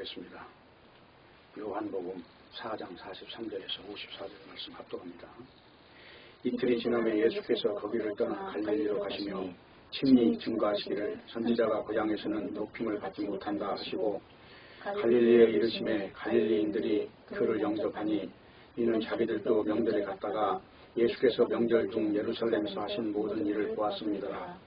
기도하겠습니다. 요한복음 4장 43절에서 54절 말씀 합독합니다. 이틀이 지나면 예수께서 거기를 떠나 갈릴리로 가시며 친히 증거하시기를 선지자가 고향에서는 높임을 받지 못한다 하시고 갈릴리에 이르심에 갈릴리인들이 그를 영접하니 이는 자기들도 명절에 갔다가 예수께서 명절 중 예루살렘에서 하신 모든 일을 보았습니다.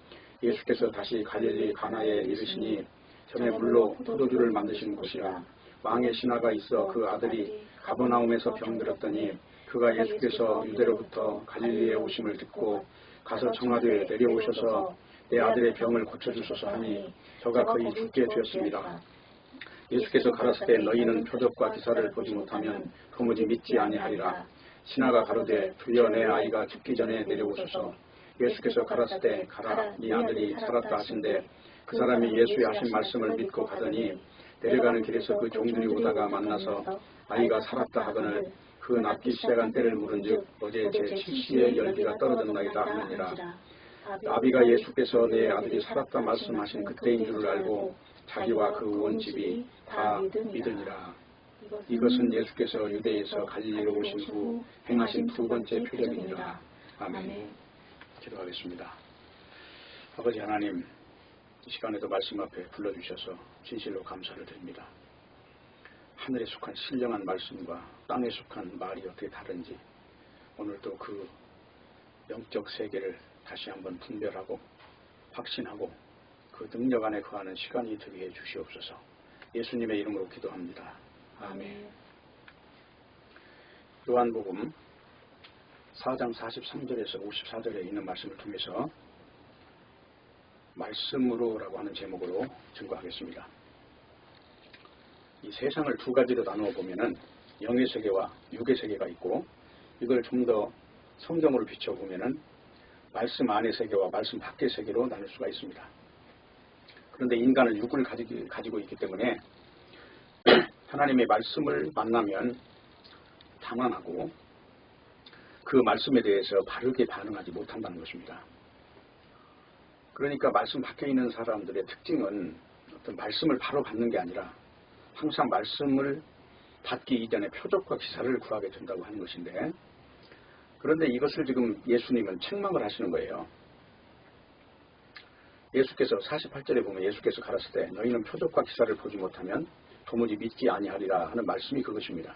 예수께서 다시 갈릴리 가나에 이르시니 전에 물로 포도주를 만드신 곳이라. 왕의 신하가 있어 그 아들이 가버나움에서 병들었더니 그가 예수께서 유대로부터 갈릴리에 오심을 듣고 가서 청하되 내려오셔서 내 아들의 병을 고쳐주소서 하니 저가 거의 죽게 되었습니다. 예수께서 가라사대 너희는 표적과 기사를 보지 못하면 도무지 믿지 아니하리라. 신하가 가로되 주여 내 아이가 죽기 전에 내려오소서. 예수께서 가라사대 가라 네 아들이 살았다 하신대 그 사람이 예수의 하신 말씀을 믿고 가더니 내려가는 길에서 그 종들이 오다가 만나서 아이가 살았다 하거늘 그 낫기 시작한 때를 물은즉 어제 제7시에 열기가 떨어졌나이다 하느니라. 아비가 예수께서 내 아들이 살았다 말씀하신 그때인 줄을 알고 자기와 그 온 집이 다 믿으니라. 이것은 예수께서 유대에서 갈릴리로 오신 후 행하신 두 번째 표적이니라. 아멘. 기도하겠습니다. 아버지 하나님, 이 시간에도 말씀 앞에 불러주셔서 진실로 감사를 드립니다. 하늘에 속한 신령한 말씀과 땅에 속한 말이 어떻게 다른지 오늘도 그 영적 세계를 다시 한번 분별하고 확신하고 그 능력 안에 거하는 시간이 되게 해 주시옵소서. 예수님의 이름으로 기도합니다. 아멘. 요한복음 4장 43절에서 54절에 있는 말씀을 통해서 말씀으로라고 하는 제목으로 증거하겠습니다. 이 세상을 두 가지로 나누어 보면은 영의 세계와 육의 세계가 있고 이걸 좀 더 성경으로 비춰보면은 말씀 안의 세계와 말씀 밖의 세계로 나눌 수가 있습니다. 그런데 인간은 육을 가지고 있기 때문에 하나님의 말씀을 만나면 당황하고 그 말씀에 대해서 바르게 반응하지 못한다는 것입니다. 그러니까 말씀 밖에 있는 사람들의 특징은 어떤 말씀을 바로 받는 게 아니라 항상 말씀을 받기 이전에 표적과 기사를 구하게 된다고 하는 것인데, 그런데 이것을 지금 예수님은 책망을 하시는 거예요. 예수께서 48절에 보면 예수께서 가라사대 너희는 표적과 기사를 보지 못하면 도무지 믿지 아니하리라 하는 말씀이 그것입니다.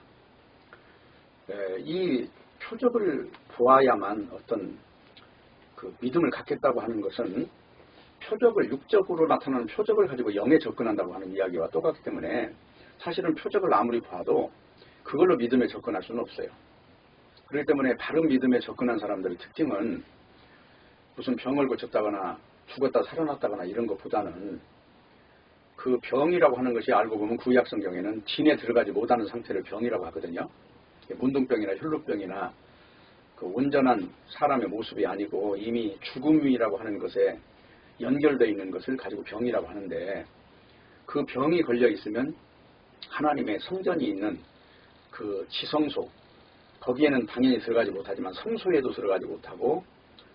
이 표적을 보아야만 어떤 그 믿음을 갖겠다고 하는 것은 표적을 육적으로 나타나는 표적을 가지고 영에 접근한다고 하는 이야기와 똑같기 때문에 사실은 표적을 아무리 봐도 그걸로 믿음에 접근할 수는 없어요. 그렇기 때문에 바른 믿음에 접근한 사람들의 특징은 무슨 병을 고쳤다거나 죽었다 살아났다거나 이런 것보다는 그 병이라고 하는 것이 알고 보면 구약 성경에는 진에 들어가지 못하는 상태를 병이라고 하거든요. 문둥병이나 혈루병이나 그 온전한 사람의 모습이 아니고 이미 죽음이라고 하는 것에 연결되어 있는 것을 가지고 병이라고 하는데, 그 병이 걸려 있으면 하나님의 성전이 있는 그 지성소, 거기에는 당연히 들어가지 못하지만 성소에도 들어가지 못하고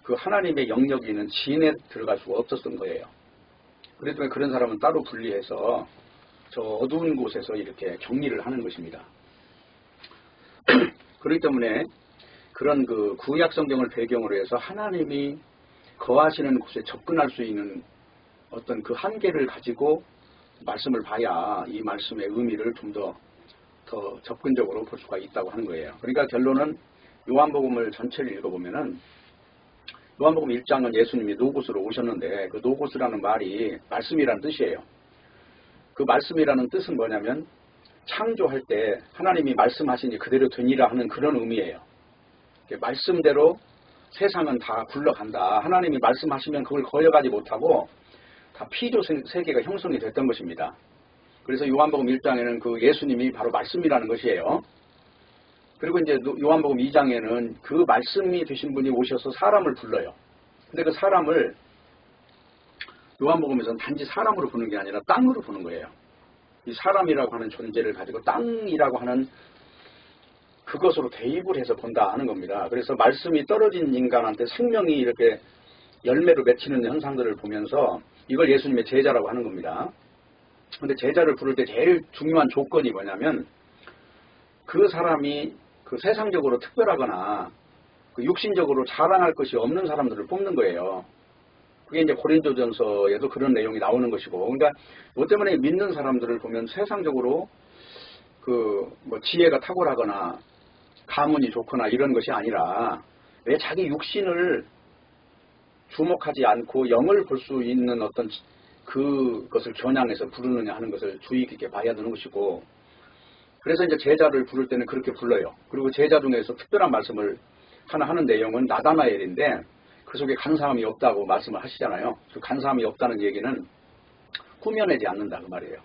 그 하나님의 영역이 있는 진에 들어갈 수가 없었던 거예요. 그렇기 때문에 그런 사람은 따로 분리해서 저 어두운 곳에서 이렇게 격리를 하는 것입니다. 그렇기 때문에 그런 그 구약 성경을 배경으로 해서 하나님이 거하시는 곳에 접근할 수 있는 어떤 그 한계를 가지고 말씀을 봐야 이 말씀의 의미를 좀 더 접근적으로 볼 수가 있다고 하는 거예요. 그러니까 결론은 요한복음을 전체를 읽어보면은 요한복음 1장은 예수님이 노고스로 오셨는데 그 노고스라는 말이 말씀이라는 뜻이에요. 그 말씀이라는 뜻은 뭐냐면 창조할 때 하나님이 말씀하시니 그대로 되니라 하는 그런 의미예요. 말씀대로 세상은 다 굴러간다. 하나님이 말씀하시면 그걸 거역하지 못하고 다 피조 세계가 형성이 됐던 것입니다. 그래서 요한복음 1장에는 그 예수님이 바로 말씀이라는 것이에요. 그리고 이제 요한복음 2장에는 그 말씀이 되신 분이 오셔서 사람을 불러요. 근데 그 사람을 요한복음에서는 단지 사람으로 보는 게 아니라 땅으로 보는 거예요. 이 사람이라고 하는 존재를 가지고 땅이라고 하는 그것으로 대입을 해서 본다 하는 겁니다. 그래서 말씀이 떨어진 인간한테 생명이 이렇게 열매로 맺히는 현상들을 보면서 이걸 예수님의 제자라고 하는 겁니다. 근데 제자를 부를 때 제일 중요한 조건이 뭐냐면 그 사람이 그 세상적으로 특별하거나 그 육신적으로 자랑할 것이 없는 사람들을 뽑는 거예요. 그게 이제 고린도전서에도 그런 내용이 나오는 것이고, 그러니까 뭐 때문에 믿는 사람들을 보면 세상적으로 그 뭐 지혜가 탁월하거나 가문이 좋거나 이런 것이 아니라 왜 자기 육신을 주목하지 않고 영을 볼 수 있는 어떤 그것을 겨냥해서 부르느냐 하는 것을 주의 깊게 봐야 되는 것이고, 그래서 이제 제자를 부를 때는 그렇게 불러요. 그리고 제자 중에서 특별한 말씀을 하나 하는 내용은 나다나엘인데 그 속에 간사함이 없다고 말씀을 하시잖아요. 그 간사함이 없다는 얘기는 꾸며내지 않는다 그 말이에요.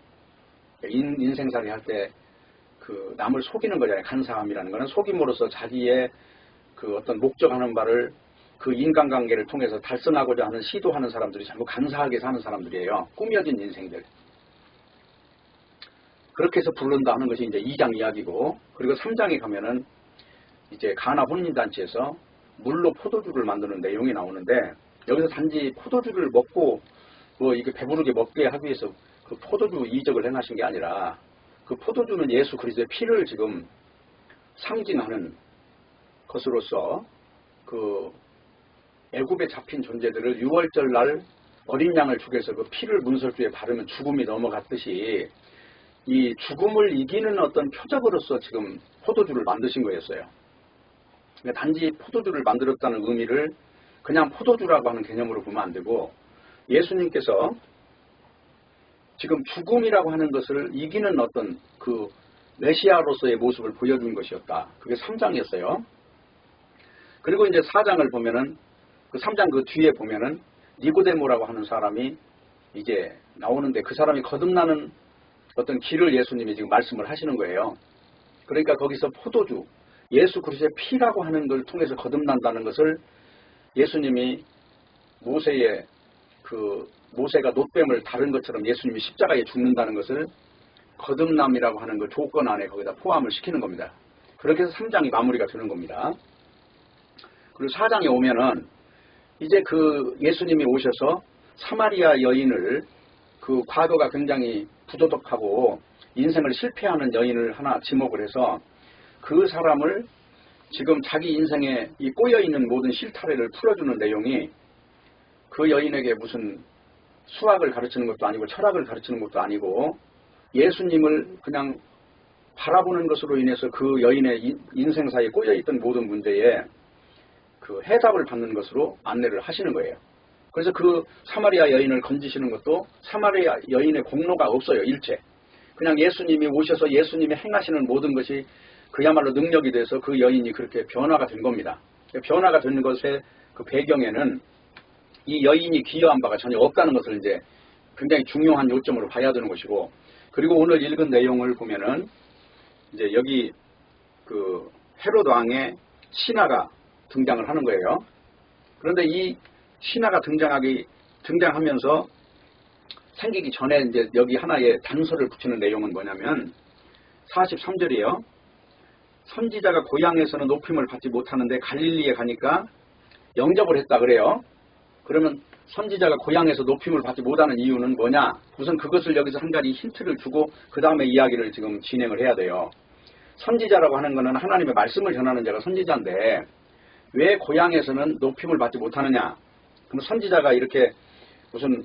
인생살이 할 때 그 남을 속이는 거잖아요. 간사함이라는 거는 속임으로써 자기의 그 어떤 목적하는 바를 그 인간관계를 통해서 달성하고자 하는 시도하는 사람들이 전부 간사하게 사는 사람들이에요. 꾸며진 인생들. 그렇게 해서 부른다 하는 것이 이제 2장 이야기고, 그리고 3장에 가면은 이제 가나 혼인잔치에서 물로 포도주를 만드는 내용이 나오는데, 여기서 단지 포도주를 먹고 뭐 이게 배부르게 먹게 하기 위해서 그 포도주 이적을 행하신 게 아니라 그 포도주는 예수 그리스도의 피를 지금 상징하는 것으로서 그 애굽에 잡힌 존재들을 6월절 날 어린 양을 죽여서 그 피를 문설주에 바르면 죽음이 넘어갔듯이 이 죽음을 이기는 어떤 표적으로서 지금 포도주를 만드신 거였어요. 그러니까 단지 포도주를 만들었다는 의미를 그냥 포도주라고 하는 개념으로 보면 안 되고, 예수님께서 지금 죽음이라고 하는 것을 이기는 어떤 그 메시아로서의 모습을 보여준 것이었다. 그게 3장이었어요. 그리고 이제 4장을 보면은 그 3장 그 뒤에 보면은 니고데모라고 하는 사람이 이제 나오는데, 그 사람이 거듭나는 어떤 길을 예수님이 지금 말씀을 하시는 거예요. 그러니까 거기서 포도주, 예수 그리스도의 피라고 하는 걸 통해서 거듭난다는 것을 예수님이 모세가 놋뱀을 다른 것처럼 예수님이 십자가에 죽는다는 것을 거듭남이라고 하는 그 조건 안에 거기다 포함을 시키는 겁니다. 그렇게 해서 3장이 마무리가 되는 겁니다. 그리고 4장에 오면은 이제 그 예수님이 오셔서 사마리아 여인을, 그 과거가 굉장히 부도덕하고 인생을 실패하는 여인을 하나 지목을 해서 그 사람을 지금 자기 인생에 이 꼬여있는 모든 실타래를 풀어주는 내용이, 그 여인에게 무슨 수학을 가르치는 것도 아니고 철학을 가르치는 것도 아니고 예수님을 그냥 바라보는 것으로 인해서 그 여인의 인생사에 꼬여있던 모든 문제에 그 해답을 받는 것으로 안내를 하시는 거예요. 그래서 그 사마리아 여인을 건지시는 것도 사마리아 여인의 공로가 없어요. 일체. 그냥 예수님이 오셔서 예수님이 행하시는 모든 것이 그야말로 능력이 돼서 그 여인이 그렇게 변화가 된 겁니다. 변화가 되는 것의 그 배경에는 이 여인이 기여한 바가 전혀 없다는 것을 이제 굉장히 중요한 요점으로 봐야 되는 것이고, 그리고 오늘 읽은 내용을 보면은 이제 여기 그 헤롯 왕의 신하가 등장을 하는 거예요. 그런데 이 신하가 등장하면서 생기기 전에 이제 여기 하나의 단서를 붙이는 내용은 뭐냐면 43절이에요. 선지자가 고향에서는 높임을 받지 못하는데 갈릴리에 가니까 영접을 했다 그래요. 그러면 선지자가 고향에서 높임을 받지 못하는 이유는 뭐냐? 우선 그것을 여기서 한 가지 힌트를 주고 그 다음에 이야기를 지금 진행을 해야 돼요. 선지자라고 하는 것은 하나님의 말씀을 전하는 자가 선지자인데 왜 고향에서는 높임을 받지 못하느냐? 그럼 선지자가 이렇게 무슨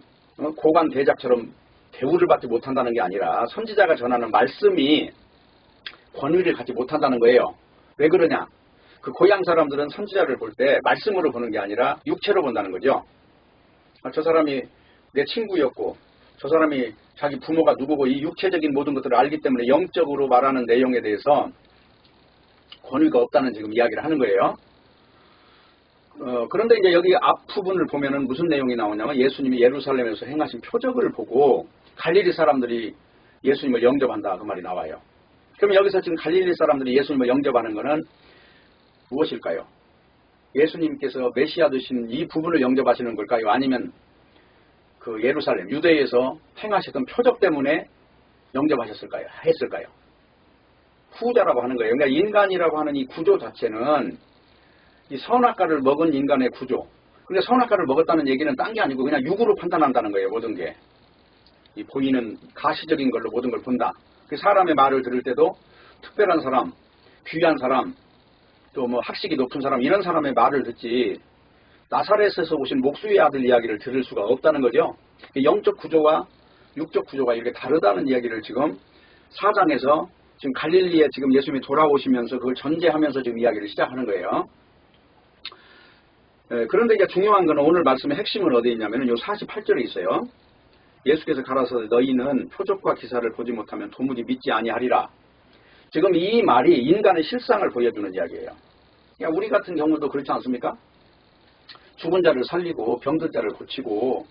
고관 대작처럼 대우를 받지 못한다는 게 아니라 선지자가 전하는 말씀이 권위를 갖지 못한다는 거예요. 왜 그러냐? 그 고향 사람들은 선지자를 볼 때 말씀으로 보는 게 아니라 육체로 본다는 거죠. 저 사람이 내 친구였고 저 사람이 자기 부모가 누구고 이 육체적인 모든 것들을 알기 때문에 영적으로 말하는 내용에 대해서 권위가 없다는 지금 이야기를 하는 거예요. 그런데 이제 여기 앞부분을 보면은 무슨 내용이 나오냐면 예수님이 예루살렘에서 행하신 표적을 보고 갈릴리 사람들이 예수님을 영접한다 그 말이 나와요. 그럼 여기서 지금 갈릴리 사람들이 예수님을 영접하는 것은 무엇일까요? 예수님께서 메시아 되신 이 부분을 영접하시는 걸까요? 아니면 그 예루살렘, 유대에서 행하셨던 표적 때문에 영접하셨을까요? 했을까요? 후자라고 하는 거예요. 그러니까 인간이라고 하는 이 구조 자체는 이 선악과를 먹은 인간의 구조. 그러니까 선악과를 먹었다는 얘기는 딴 게 아니고 그냥 육으로 판단한다는 거예요. 모든 게. 이 보이는 가시적인 걸로 모든 걸 본다. 그 사람의 말을 들을 때도 특별한 사람, 귀한 사람, 또 뭐 학식이 높은 사람 이런 사람의 말을 듣지 나사렛에서 오신 목수의 아들 이야기를 들을 수가 없다는 거죠. 영적 구조와 육적 구조가 이렇게 다르다는 이야기를 지금 4장에서 지금 갈릴리에 지금 예수님이 돌아오시면서 그걸 전제하면서 지금 이야기를 시작하는 거예요. 그런데 이제 중요한 건 오늘 말씀의 핵심은 어디에 있냐면 요 48절에 있어요. 예수께서 가라사대 너희는 표적과 기사를 보지 못하면 도무지 믿지 아니하리라. 지금 이 말이 인간의 실상을 보여주는 이야기예요. 그러니까 우리 같은 경우도 그렇지 않습니까? 죽은 자를 살리고 병든 자를 고치고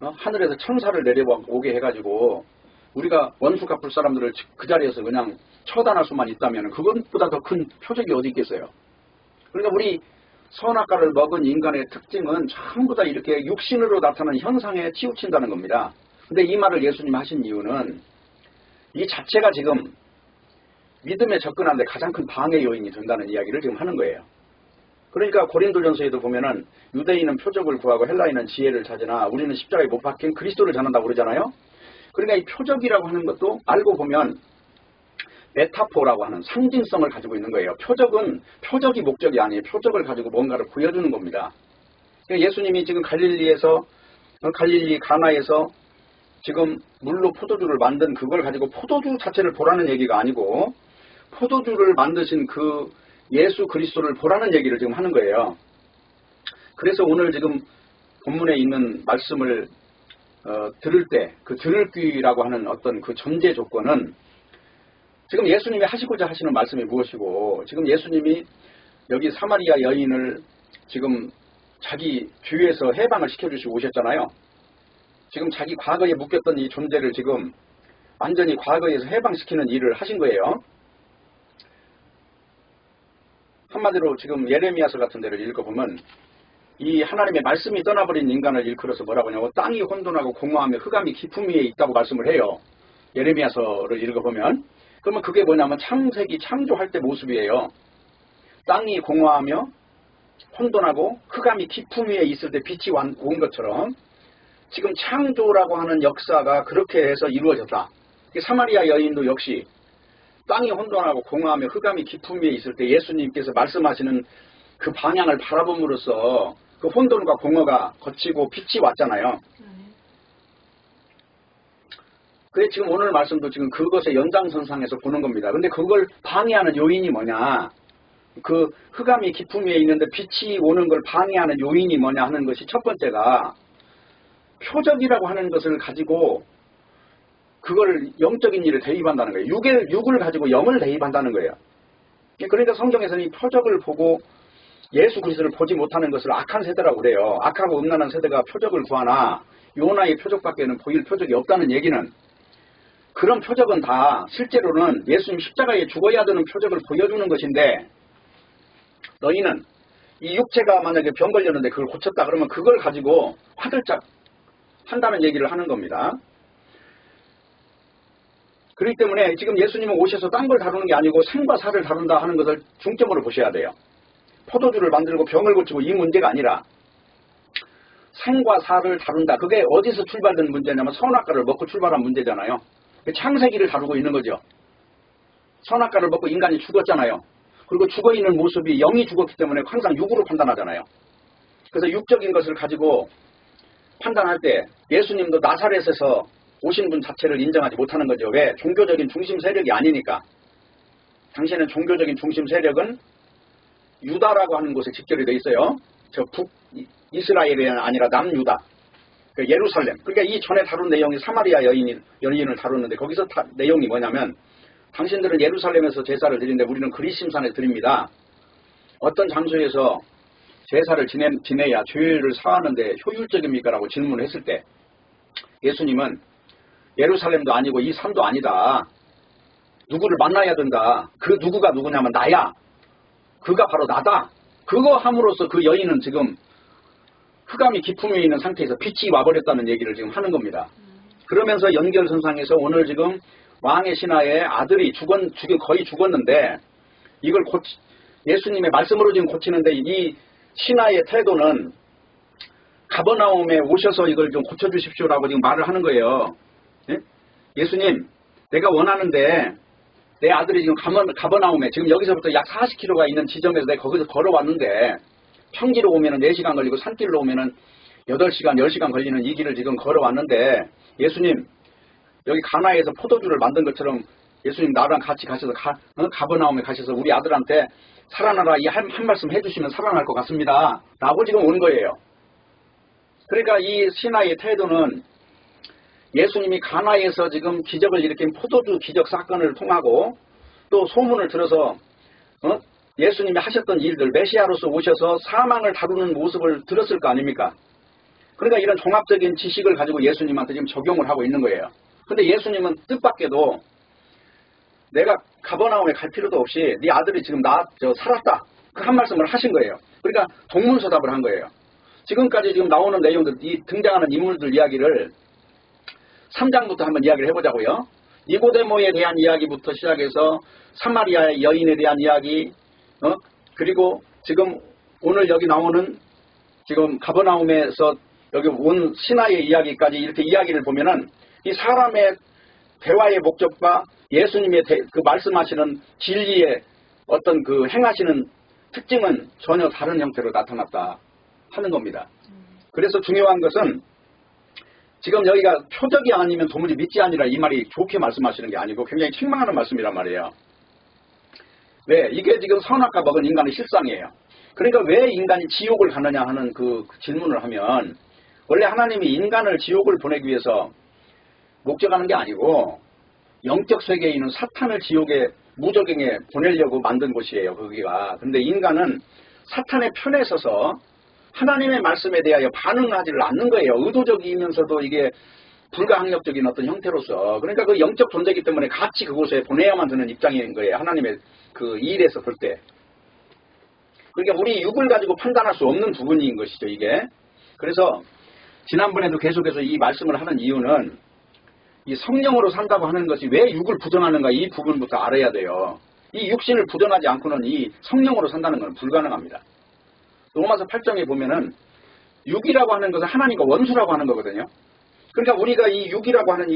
하늘에서 천사를 내려오게 해가지고 우리가 원수 갚을 사람들을 그 자리에서 그냥 처단할 수만 있다면 그것보다 더 큰 표적이 어디 있겠어요. 그러니까 우리 선악과를 먹은 인간의 특징은 전부 다 이렇게 육신으로 나타나는 현상에 치우친다는 겁니다. 근데 이 말을 예수님 하신 이유는 이 자체가 지금 믿음에 접근하는데 가장 큰 방해 요인이 된다는 이야기를 지금 하는 거예요. 그러니까 고린도전서에도 보면은 유대인은 표적을 구하고 헬라인은 지혜를 찾으나 우리는 십자가에 못 박힌 그리스도를 전한다고 그러잖아요. 그러니까 이 표적이라고 하는 것도 알고 보면 메타포라고 하는 상징성을 가지고 있는 거예요. 표적은 표적이 목적이 아니에요. 표적을 가지고 뭔가를 보여주는 겁니다. 그러니까 예수님이 지금 갈릴리 가나에서 지금 물로 포도주를 만든 그걸 가지고 포도주 자체를 보라는 얘기가 아니고 포도주를 만드신 그 예수 그리스도를 보라는 얘기를 지금 하는 거예요. 그래서 오늘 지금 본문에 있는 말씀을 들을 때 그 들을 귀라고 하는 어떤 그 전제 조건은 지금 예수님이 하시고자 하시는 말씀이 무엇이고 지금 예수님이 여기 사마리아 여인을 지금 자기 주위에서 해방을 시켜주시고 오셨잖아요. 지금 자기 과거에 묶였던 이 존재를 지금 완전히 과거에서 해방시키는 일을 하신 거예요. 한마디로 지금 예레미야서 같은 데를 읽어보면 이 하나님의 말씀이 떠나버린 인간을 일컬어서 뭐라고 하냐고 땅이 혼돈하고 공허하며 흑암이 깊음 위에 있다고 말씀을 해요. 예레미야서를 읽어보면 그러면 그게 뭐냐면 창세기 창조할 때 모습이에요. 땅이 공허하며 혼돈하고 흑암이 깊음 위에 있을 때 빛이 온 것처럼 지금 창조라고 하는 역사가 그렇게 해서 이루어졌다. 사마리아 여인도 역시 땅이 혼돈하고 공허하며 흑암이 깊음 위에 있을 때 예수님께서 말씀하시는 그 방향을 바라봄으로써 그 혼돈과 공허가 거치고 빛이 왔잖아요. 그래 지금 오늘 말씀도 지금 그것의 연장선상에서 보는 겁니다. 근데 그걸 방해하는 요인이 뭐냐? 그 흑암이 깊음 위에 있는데 빛이 오는 걸 방해하는 요인이 뭐냐 하는 것이 첫 번째가 표적이라고 하는 것을 가지고 그걸 영적인 일을 대입한다는 거예요. 육을 가지고 영을 대입한다는 거예요. 그러니까 성경에서는 이 표적을 보고 예수 그리스도를 보지 못하는 것을 악한 세대라고 그래요. 악하고 음란한 세대가 표적을 구하나 요나의 표적밖에는 보일 표적이 없다는 얘기는 그런 표적은 다 실제로는 예수님 십자가에 죽어야 되는 표적을 보여주는 것인데 너희는 이 육체가 만약에 병 걸렸는데 그걸 고쳤다 그러면 그걸 가지고 화들짝 한다는 얘기를 하는 겁니다. 그렇기 때문에 지금 예수님은 오셔서 딴 걸 다루는 게 아니고 생과 사를 다룬다 하는 것을 중점으로 보셔야 돼요. 포도주를 만들고 병을 고치고 이 문제가 아니라 생과 사를 다룬다. 그게 어디서 출발된 문제냐면 선악과를 먹고 출발한 문제잖아요. 창세기를 다루고 있는 거죠. 선악과를 먹고 인간이 죽었잖아요. 그리고 죽어있는 모습이 영이 죽었기 때문에 항상 육으로 판단하잖아요. 그래서 육적인 것을 가지고 판단할 때 예수님도 나사렛에서 오신 분 자체를 인정하지 못하는 거죠. 왜? 종교적인 중심 세력이 아니니까. 당시에는 종교적인 중심 세력은 유다라고 하는 곳에 집결이 돼 있어요. 저 북이스라엘이 아니라 남유다. 예루살렘. 그러니까 이 전에 다룬 내용이 사마리아 여인을 다루는데 거기서 내용이 뭐냐면 당신들은 예루살렘에서 제사를 드리는데 우리는 그리심산에 드립니다. 어떤 장소에서 제사를 지내야 죄를 사하는데 효율적입니까? 라고 질문을 했을 때 예수님은 예루살렘도 아니고 이 산도 아니다. 누구를 만나야 된다. 그 누구가 누구냐면 나야. 그가 바로 나다. 그거 함으로써 그 여인은 지금 흑암이 깊음 위에 있는 상태에서 빛이 와버렸다는 얘기를 지금 하는 겁니다. 그러면서 연결선상에서 오늘 지금 왕의 신하의 아들이 거의 죽었는데 이걸 예수님의 말씀으로 지금 고치는데 이 신하의 태도는 가버나움에 오셔서 이걸 좀 고쳐주십시오라고 지금 말을 하는 거예요. 예? 예수님, 내가 원하는데 내 아들이 지금 가버나움에 지금 여기서부터 약 40km가 있는 지점에서 내가 거기서 걸어왔는데 평지로 오면은 4시간 걸리고 산길로 오면은 8시간, 10시간 걸리는 이 길을 지금 걸어왔는데 예수님, 여기 가나에서 포도주를 만든 것처럼 예수님 나랑 같이 가셔서 가버나움에 가셔서 우리 아들한테 살아나라 이 한 말씀 해주시면 살아날 것 같습니다. 라고 지금 온 거예요. 그러니까 이 신하의 태도는 예수님이 가나에서 지금 기적을 일으킨 포도주 기적 사건을 통하고 또 소문을 들어서 예수님이 하셨던 일들, 메시아로서 오셔서 사망을 다루는 모습을 들었을 거 아닙니까? 그러니까 이런 종합적인 지식을 가지고 예수님한테 지금 적용을 하고 있는 거예요. 근데 예수님은 뜻밖에도 내가 가버나움에 갈 필요도 없이 네 아들이 지금 살았다. 그 한 말씀을 하신 거예요. 그러니까 동문서답을 한 거예요. 지금까지 지금 나오는 내용들, 이 등장하는 인물들 이야기를 3장부터 한번 이야기를 해보자고요. 니고데모에 대한 이야기부터 시작해서 사마리아의 여인에 대한 이야기, 그리고 지금 오늘 여기 나오는 지금 가버나움에서 여기 온 신하의 이야기까지 이렇게 이야기를 보면은 이 사람의 대화의 목적과 예수님의 그 말씀하시는 진리의 어떤 그 행하시는 특징은 전혀 다른 형태로 나타났다 하는 겁니다. 그래서 중요한 것은 지금 여기가 표적이 아니면 도무지 믿지 아니라 이 말이 좋게 말씀하시는 게 아니고 굉장히 책망하는 말씀이란 말이에요. 왜? 이게 지금 선악과 먹은 인간의 실상이에요. 그러니까 왜 인간이 지옥을 가느냐 하는 그 질문을 하면 원래 하나님이 인간을 지옥을 보내기 위해서 목적하는 게 아니고 영적 세계에 있는 사탄을 지옥에 무적행에 보내려고 만든 곳이에요. 거기가. 근데 인간은 사탄의 편에 서서 하나님의 말씀에 대하여 반응하지를 않는 거예요. 의도적이면서도 이게 불가항력적인 어떤 형태로서. 그러니까 그 영적 존재이기 때문에 같이 그곳에 보내야만 되는 입장인 거예요. 하나님의 그 일에서 볼 때. 그러니까 우리 육을 가지고 판단할 수 없는 부분인 것이죠. 이게. 그래서 지난번에도 계속해서 이 말씀을 하는 이유는 이 성령으로 산다고 하는 것이 왜 육을 부정하는가 이 부분부터 알아야 돼요. 이 육신을 부정하지 않고는 이 성령으로 산다는 것은 불가능합니다. 로마서 8장에 보면은 육이라고 하는 것은 하나님과 원수라고 하는 거거든요. 그러니까 우리가 이 육이라고 하는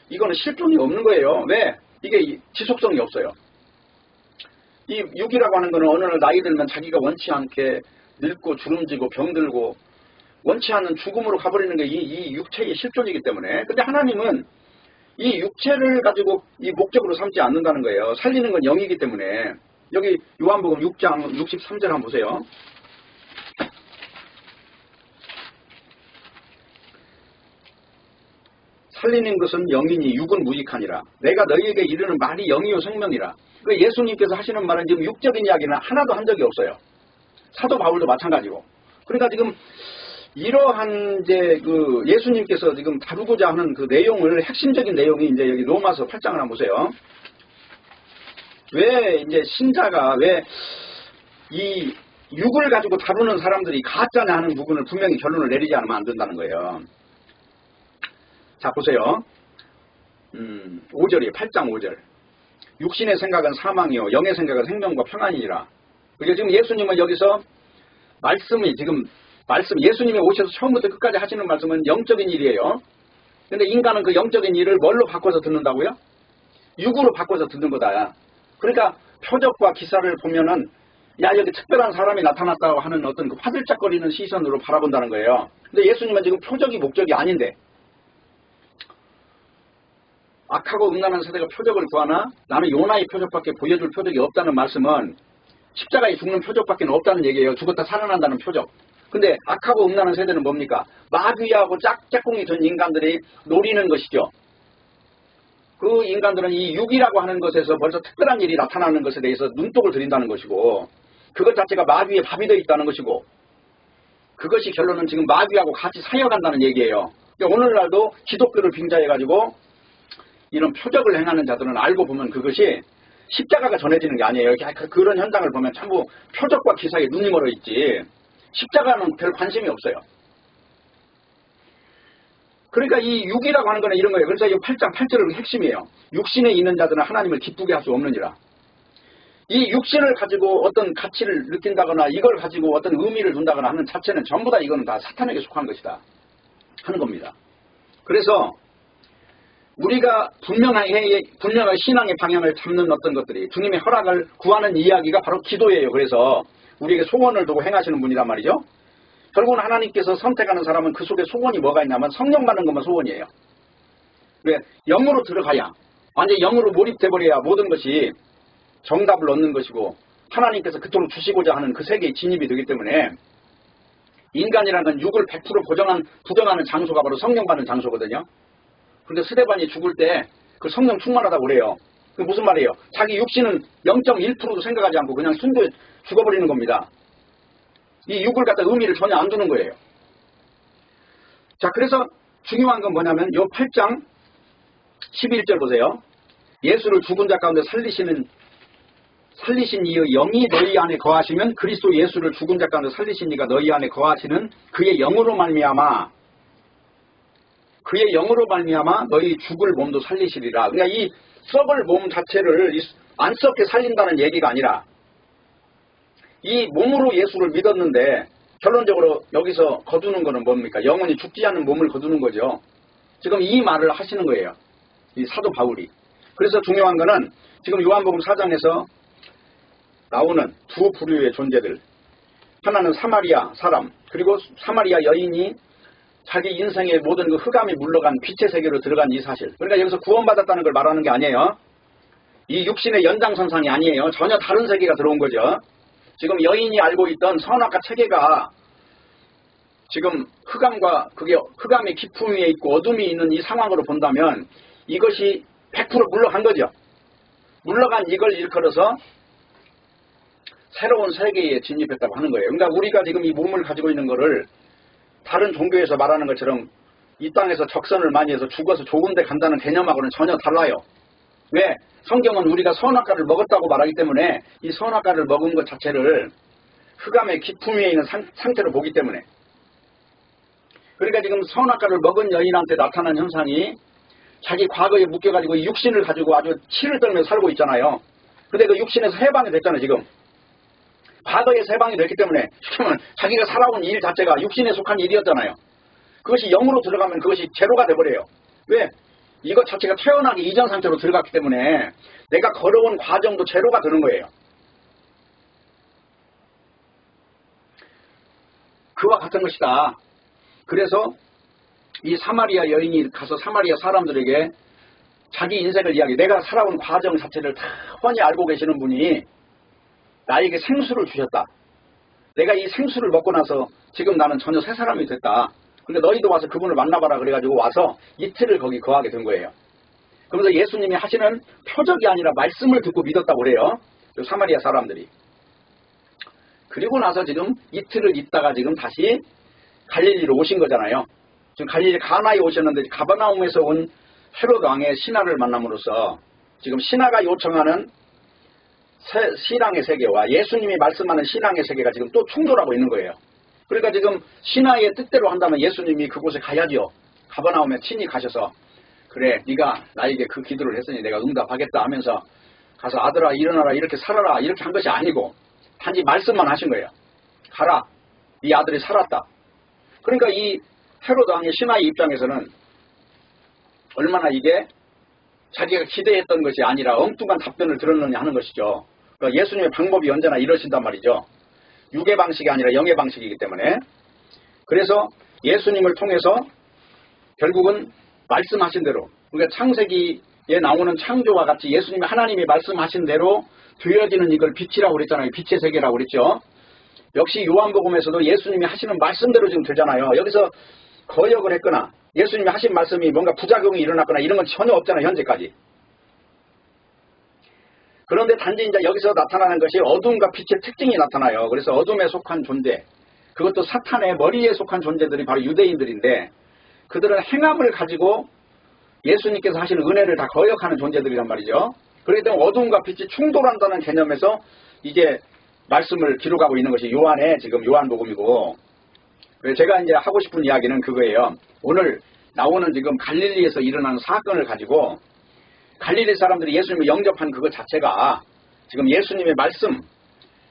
이거는 실존이 없는 거예요. 왜? 이게 지속성이 없어요. 이 육이라고 하는 것은 어느 날 나이 들면 자기가 원치 않게 늙고 주름지고 병들고 원치 않는 죽음으로 가버리는 게 이 육체의 실존이기 때문에. 근데 하나님은 이 육체를 가지고 이 목적으로 삼지 않는다는 거예요. 살리는 건 영이기 때문에. 여기 요한복음 6장 63절 한번 보세요. 살리는 것은 영이니 육은 무익하니라. 내가 너희에게 이르는 말이 영이요 생명이라. 그러니까 예수님께서 하시는 말은 지금 육적인 이야기는 하나도 한 적이 없어요. 사도 바울도 마찬가지고. 그러니까 지금 이러한 이제 그 예수님께서 지금 다루고자 하는 그 내용을 핵심적인 내용이 이제 여기 로마서 8장을 한번 보세요. 왜 이제 신자가 왜 이 육을 가지고 다루는 사람들이 가짜냐 하는 부분을 분명히 결론을 내리지 않으면 안 된다는 거예요. 자 보세요. 5절이에요. 8장 5절. 육신의 생각은 사망이요 영의 생각은 생명과 평안이니라. 그게 지금 예수님은 여기서 말씀이 지금 예수님이 오셔서 처음부터 끝까지 하시는 말씀은 영적인 일이에요. 근데 인간은 그 영적인 일을 뭘로 바꿔서 듣는다고요? 육으로 바꿔서 듣는 거다. 그러니까 표적과 기사를 보면은 야 여기 특별한 사람이 나타났다고 하는 어떤 그 화들짝거리는 시선으로 바라본다는 거예요. 근데 예수님은 지금 표적이 목적이 아닌데 악하고 음란한 세대가 표적을 구하나 나는 요나의 표적밖에 보여줄 표적이 없다는 말씀은 십자가에 죽는 표적밖에 없다는 얘기예요. 죽었다 살아난다는 표적. 근데 악하고 음란한 세대는 뭡니까? 마귀하고 짝짝꿍이 된 인간들이 노리는 것이죠. 그 인간들은 이 육이라고 하는 것에서 벌써 특별한 일이 나타나는 것에 대해서 눈독을 들인다는 것이고 그것 자체가 마귀의 밥이 되어 있다는 것이고 그것이 결론은 지금 마귀하고 같이 사여간다는 얘기예요. 오늘날도 기독교를 빙자해가지고 이런 표적을 행하는 자들은 알고 보면 그것이 십자가가 전해지는 게 아니에요. 그런 현장을 보면 전부 표적과 기사에 눈이 멀어 있지 십자가는 별 관심이 없어요. 그러니까 이 육이라고 하는 거는 이런 거예요. 그래서 이 8장 8절의 핵심이에요. 육신에 있는 자들은 하나님을 기쁘게 할 수 없느니라. 이 육신을 가지고 어떤 가치를 느낀다거나 이걸 가지고 어떤 의미를 둔다거나 하는 자체는 전부 다 이거는 다 사탄에게 속한 것이다 하는 겁니다. 그래서 우리가 분명하게 신앙의 방향을 잡는 어떤 것들이 주님의 허락을 구하는 이야기가 바로 기도예요. 그래서 우리에게 소원을 두고 행하시는 분이란 말이죠. 결국은 하나님께서 선택하는 사람은 그 속에 소원이 뭐가 있냐면 성령 받는 것만 소원이에요. 왜? 영으로 들어가야, 완전히 영으로 몰입돼버려야 모든 것이 정답을 얻는 것이고 하나님께서 그토록 주시고자 하는 그 세계에 진입이 되기 때문에 인간이라는 건 육을 100% 부정하는 장소가 바로 성령 받는 장소거든요. 그런데 스데반이 죽을 때 그 성령 충만하다고 그래요. 그게 무슨 말이에요? 자기 육신은 0.1%도 생각하지 않고 그냥 순도에 죽어버리는 겁니다. 이 육을 갖다 의미를 전혀 안 두는 거예요. 자, 그래서 중요한 건 뭐냐면 요 8장 11절 보세요. 예수를 죽은 자 가운데 살리신 이의 영이 너희 안에 거하시면 그리스도 예수를 죽은 자 가운데 살리신 이가 너희 안에 거하시는 그의 영으로 말미암아 너희 죽을 몸도 살리시리라. 그러니까 이 썩을 몸 자체를 안 썩게 살린다는 얘기가 아니라 이 몸으로 예수를 믿었는데 결론적으로 여기서 거두는 거는 뭡니까? 영원히 죽지 않는 몸을 거두는 거죠. 지금 이 말을 하시는 거예요. 이 사도 바울이. 그래서 중요한 거는 지금 요한복음 4장에서 나오는 두 부류의 존재들. 하나는 사마리아 사람, 그리고 사마리아 여인이 자기 인생의 모든 그 흑암이 물러간 빛의 세계로 들어간 이 사실. 그러니까 여기서 구원받았다는 걸 말하는 게 아니에요. 이 육신의 연장선상이 아니에요. 전혀 다른 세계가 들어온 거죠. 지금 여인이 알고 있던 선악과 체계가 지금 그게 흑암의 깊음 위에 있고 어둠이 있는 이 상황으로 본다면 이것이 100% 물러간 거죠. 물러간 이걸 일컬어서 새로운 세계에 진입했다고 하는 거예요. 그러니까 우리가 지금 이 몸을 가지고 있는 거를 다른 종교에서 말하는 것처럼 이 땅에서 적선을 많이 해서 죽어서 좋은 데 간다는 개념하고는 전혀 달라요. 왜? 성경은 우리가 선악과를 먹었다고 말하기 때문에 이 선악과를 먹은 것 자체를 흑암의 깊음 위에 있는 상태로 보기 때문에. 그러니까 지금 선악과를 먹은 여인한테 나타난 현상이 자기 과거에 묶여가지고 이 육신을 가지고 아주 치를 떨면서 살고 있잖아요. 근데 그 육신에서 해방이 됐잖아요. 지금 과거에서 해방이 됐기 때문에 그러면 자기가 살아온 일 자체가 육신에 속한 일이었잖아요. 그것이 영으로 들어가면 그것이 제로가 돼버려요. 왜? 이것 자체가 태어나기 이전 상태로 들어갔기 때문에 내가 걸어온 과정도 제로가 되는 거예요. 그와 같은 것이다. 그래서 이 사마리아 여인이 가서 사마리아 사람들에게 자기 인생을 내가 살아온 과정 자체를 다 훤히 알고 계시는 분이 나에게 생수를 주셨다. 내가 이 생수를 먹고 나서 지금 나는 전혀 새 사람이 됐다. 그러니까 너희도 와서 그분을 만나봐라 그래가지고 와서 이틀을 거기 거하게 된 거예요. 그러면서 예수님이 하시는 표적이 아니라 말씀을 듣고 믿었다고 그래요. 사마리아 사람들이. 그리고 나서 지금 이틀을 있다가 지금 다시 갈릴리로 오신 거잖아요. 지금 갈릴리 가나에 오셨는데 가버나움에서 온 헤롯 왕의 신하를 만남으로써 지금 신하가 요청하는 신앙의 세계와 예수님이 말씀하는 신앙의 세계가 지금 또 충돌하고 있는 거예요. 그러니까 지금 신하의 뜻대로 한다면 예수님이 그곳에 가야죠. 가버나움에 친히 가셔서 그래 네가 나에게 그 기도를 했으니 내가 응답하겠다 하면서 가서 아들아 일어나라 이렇게 살아라 이렇게 한 것이 아니고 단지 말씀만 하신 거예요. 가라 네 아들이 살았다. 그러니까 이 헤롯 왕의 신하의 입장에서는 얼마나 이게 자기가 기대했던 것이 아니라 엉뚱한 답변을 들었느냐 하는 것이죠. 그러니까 예수님의 방법이 언제나 이러신단 말이죠. 육의 방식이 아니라 영의 방식이기 때문에. 그래서 예수님을 통해서 결국은 말씀하신 대로, 그러니까 창세기에 나오는 창조와 같이 예수님이 하나님이 말씀하신 대로 되어지는 이걸 빛이라고 그랬잖아요. 빛의 세계라고 그랬죠. 역시 요한복음에서도 예수님이 하시는 말씀대로 지금 되잖아요. 여기서 거역을 했거나 예수님이 하신 말씀이 뭔가 부작용이 일어났거나 이런 건 전혀 없잖아요. 현재까지. 그런데 단지 이제 여기서 나타나는 것이 어둠과 빛의 특징이 나타나요. 그래서 어둠에 속한 존재, 그것도 사탄의 머리에 속한 존재들이 바로 유대인들인데 그들은 행함을 가지고 예수님께서 하시는 은혜를 다 거역하는 존재들이란 말이죠. 그렇기 때문에 어둠과 빛이 충돌한다는 개념에서 이제 말씀을 기록하고 있는 것이 요한의 지금 요한복음이고, 제가 이제 하고 싶은 이야기는 그거예요. 오늘 나오는 지금 갈릴리에서 일어나는 사건을 가지고 갈릴리 사람들이 예수님을 영접한 그것 자체가 지금 예수님의 말씀,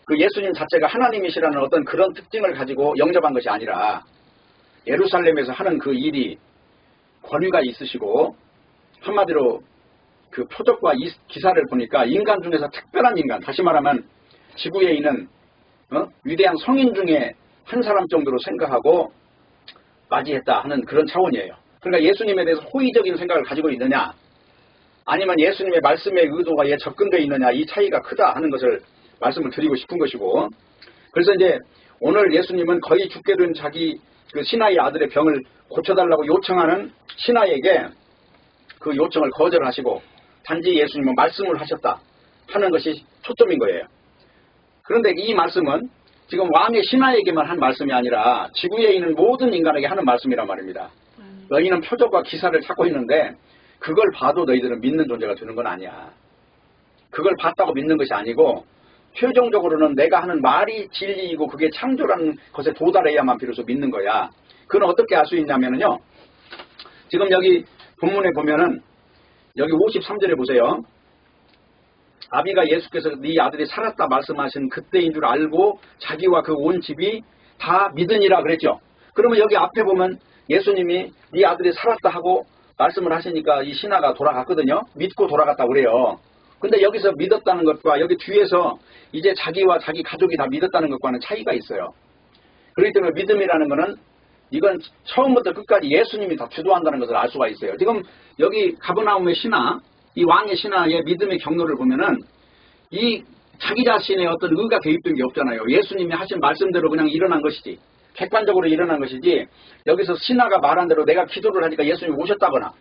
그 예수님 자체가 하나님이시라는 어떤 그런 특징을 가지고 영접한 것이 아니라 예루살렘에서 하는 그 일이 권위가 있으시고 한마디로 그 표적과 기사를 보니까 인간 중에서 특별한 인간, 다시 말하면 지구에 있는 위대한 성인 중에 한 사람 정도로 생각하고 맞이했다 하는 그런 차원이에요. 그러니까 예수님에 대해서 호의적인 생각을 가지고 있느냐 아니면 예수님의 말씀의 의도가 접근되어 있느냐, 이 차이가 크다 하는 것을 말씀을 드리고 싶은 것이고, 그래서 이제 오늘 예수님은 거의 죽게 된 자기 그 시나의 아들의 병을 고쳐달라고 요청하는 시나에게 그 요청을 거절하시고 단지 예수님은 말씀을 하셨다 하는 것이 초점인 거예요. 그런데 이 말씀은 지금 왕의 신하에게만 한 말씀이 아니라 지구에 있는 모든 인간에게 하는 말씀이란 말입니다. 너희는 표적과 기사를 찾고 있는데 그걸 봐도 너희들은 믿는 존재가 되는 건 아니야. 그걸 봤다고 믿는 것이 아니고 최종적으로는 내가 하는 말이 진리이고 그게 창조라는 것에 도달해야만 비로소 믿는 거야. 그건 어떻게 알 수 있냐면요. 지금 여기 본문에 보면은 여기 53절에 보세요. 아비가 예수께서 네 아들이 살았다 말씀하신 그때인 줄 알고 자기와 그 온 집이 다 믿으니라 그랬죠. 그러면 여기 앞에 보면 예수님이 네 아들이 살았다 하고 말씀을 하시니까 이 신하가 돌아갔거든요. 믿고 돌아갔다고 그래요. 근데 여기서 믿었다는 것과 여기 뒤에서 이제 자기와 자기 가족이 다 믿었다는 것과는 차이가 있어요. 그렇기 때문에 믿음이라는 것은 이건 처음부터 끝까지 예수님이 다 주도한다는 것을 알 수가 있어요. 지금 여기 가버나움의 신하, 이 왕의 신하의 믿음의 경로를 보면은 이 자기 자신의 어떤 의가 개입된 게 없잖아요. 예수님이 하신 말씀대로 그냥 일어난 것이지. 객관적으로 일어난 것이지. 여기서 신하가 말한 대로 내가 기도를 하니까 예수님이 오셨다거나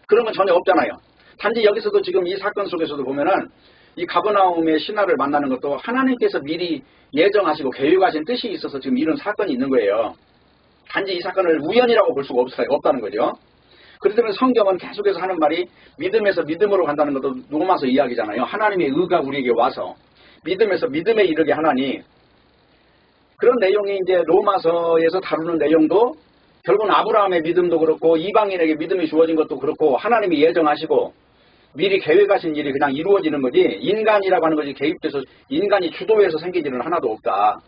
그런 건 전혀 없잖아요. 단지 여기서도 지금 이 사건 속에서도 보면은 이 가버나움의 신하를 만나는 것도 하나님께서 미리 예정하시고 계획하신 뜻이 있어서 지금 이런 사건이 있는 거예요. 단지 이 사건을 우연이라고 볼 수가 없다는 거죠. 그렇기 때문에 성경은 계속해서 하는 말이 믿음에서 믿음으로 간다는 것도 로마서 이야기잖아요. 하나님의 의가 우리에게 와서 믿음에서 믿음에 이르게 하나니, 그런 내용이 이제 로마서에서 다루는 내용도 결국은 아브라함의 믿음도 그렇고 이방인에게 믿음이 주어진 것도 그렇고 하나님이 예정하시고 미리 계획하신 일이 그냥 이루어지는 거지 인간이라고 하는 것이 개입돼서 인간이 주도해서 생긴 일은 하나도 없다.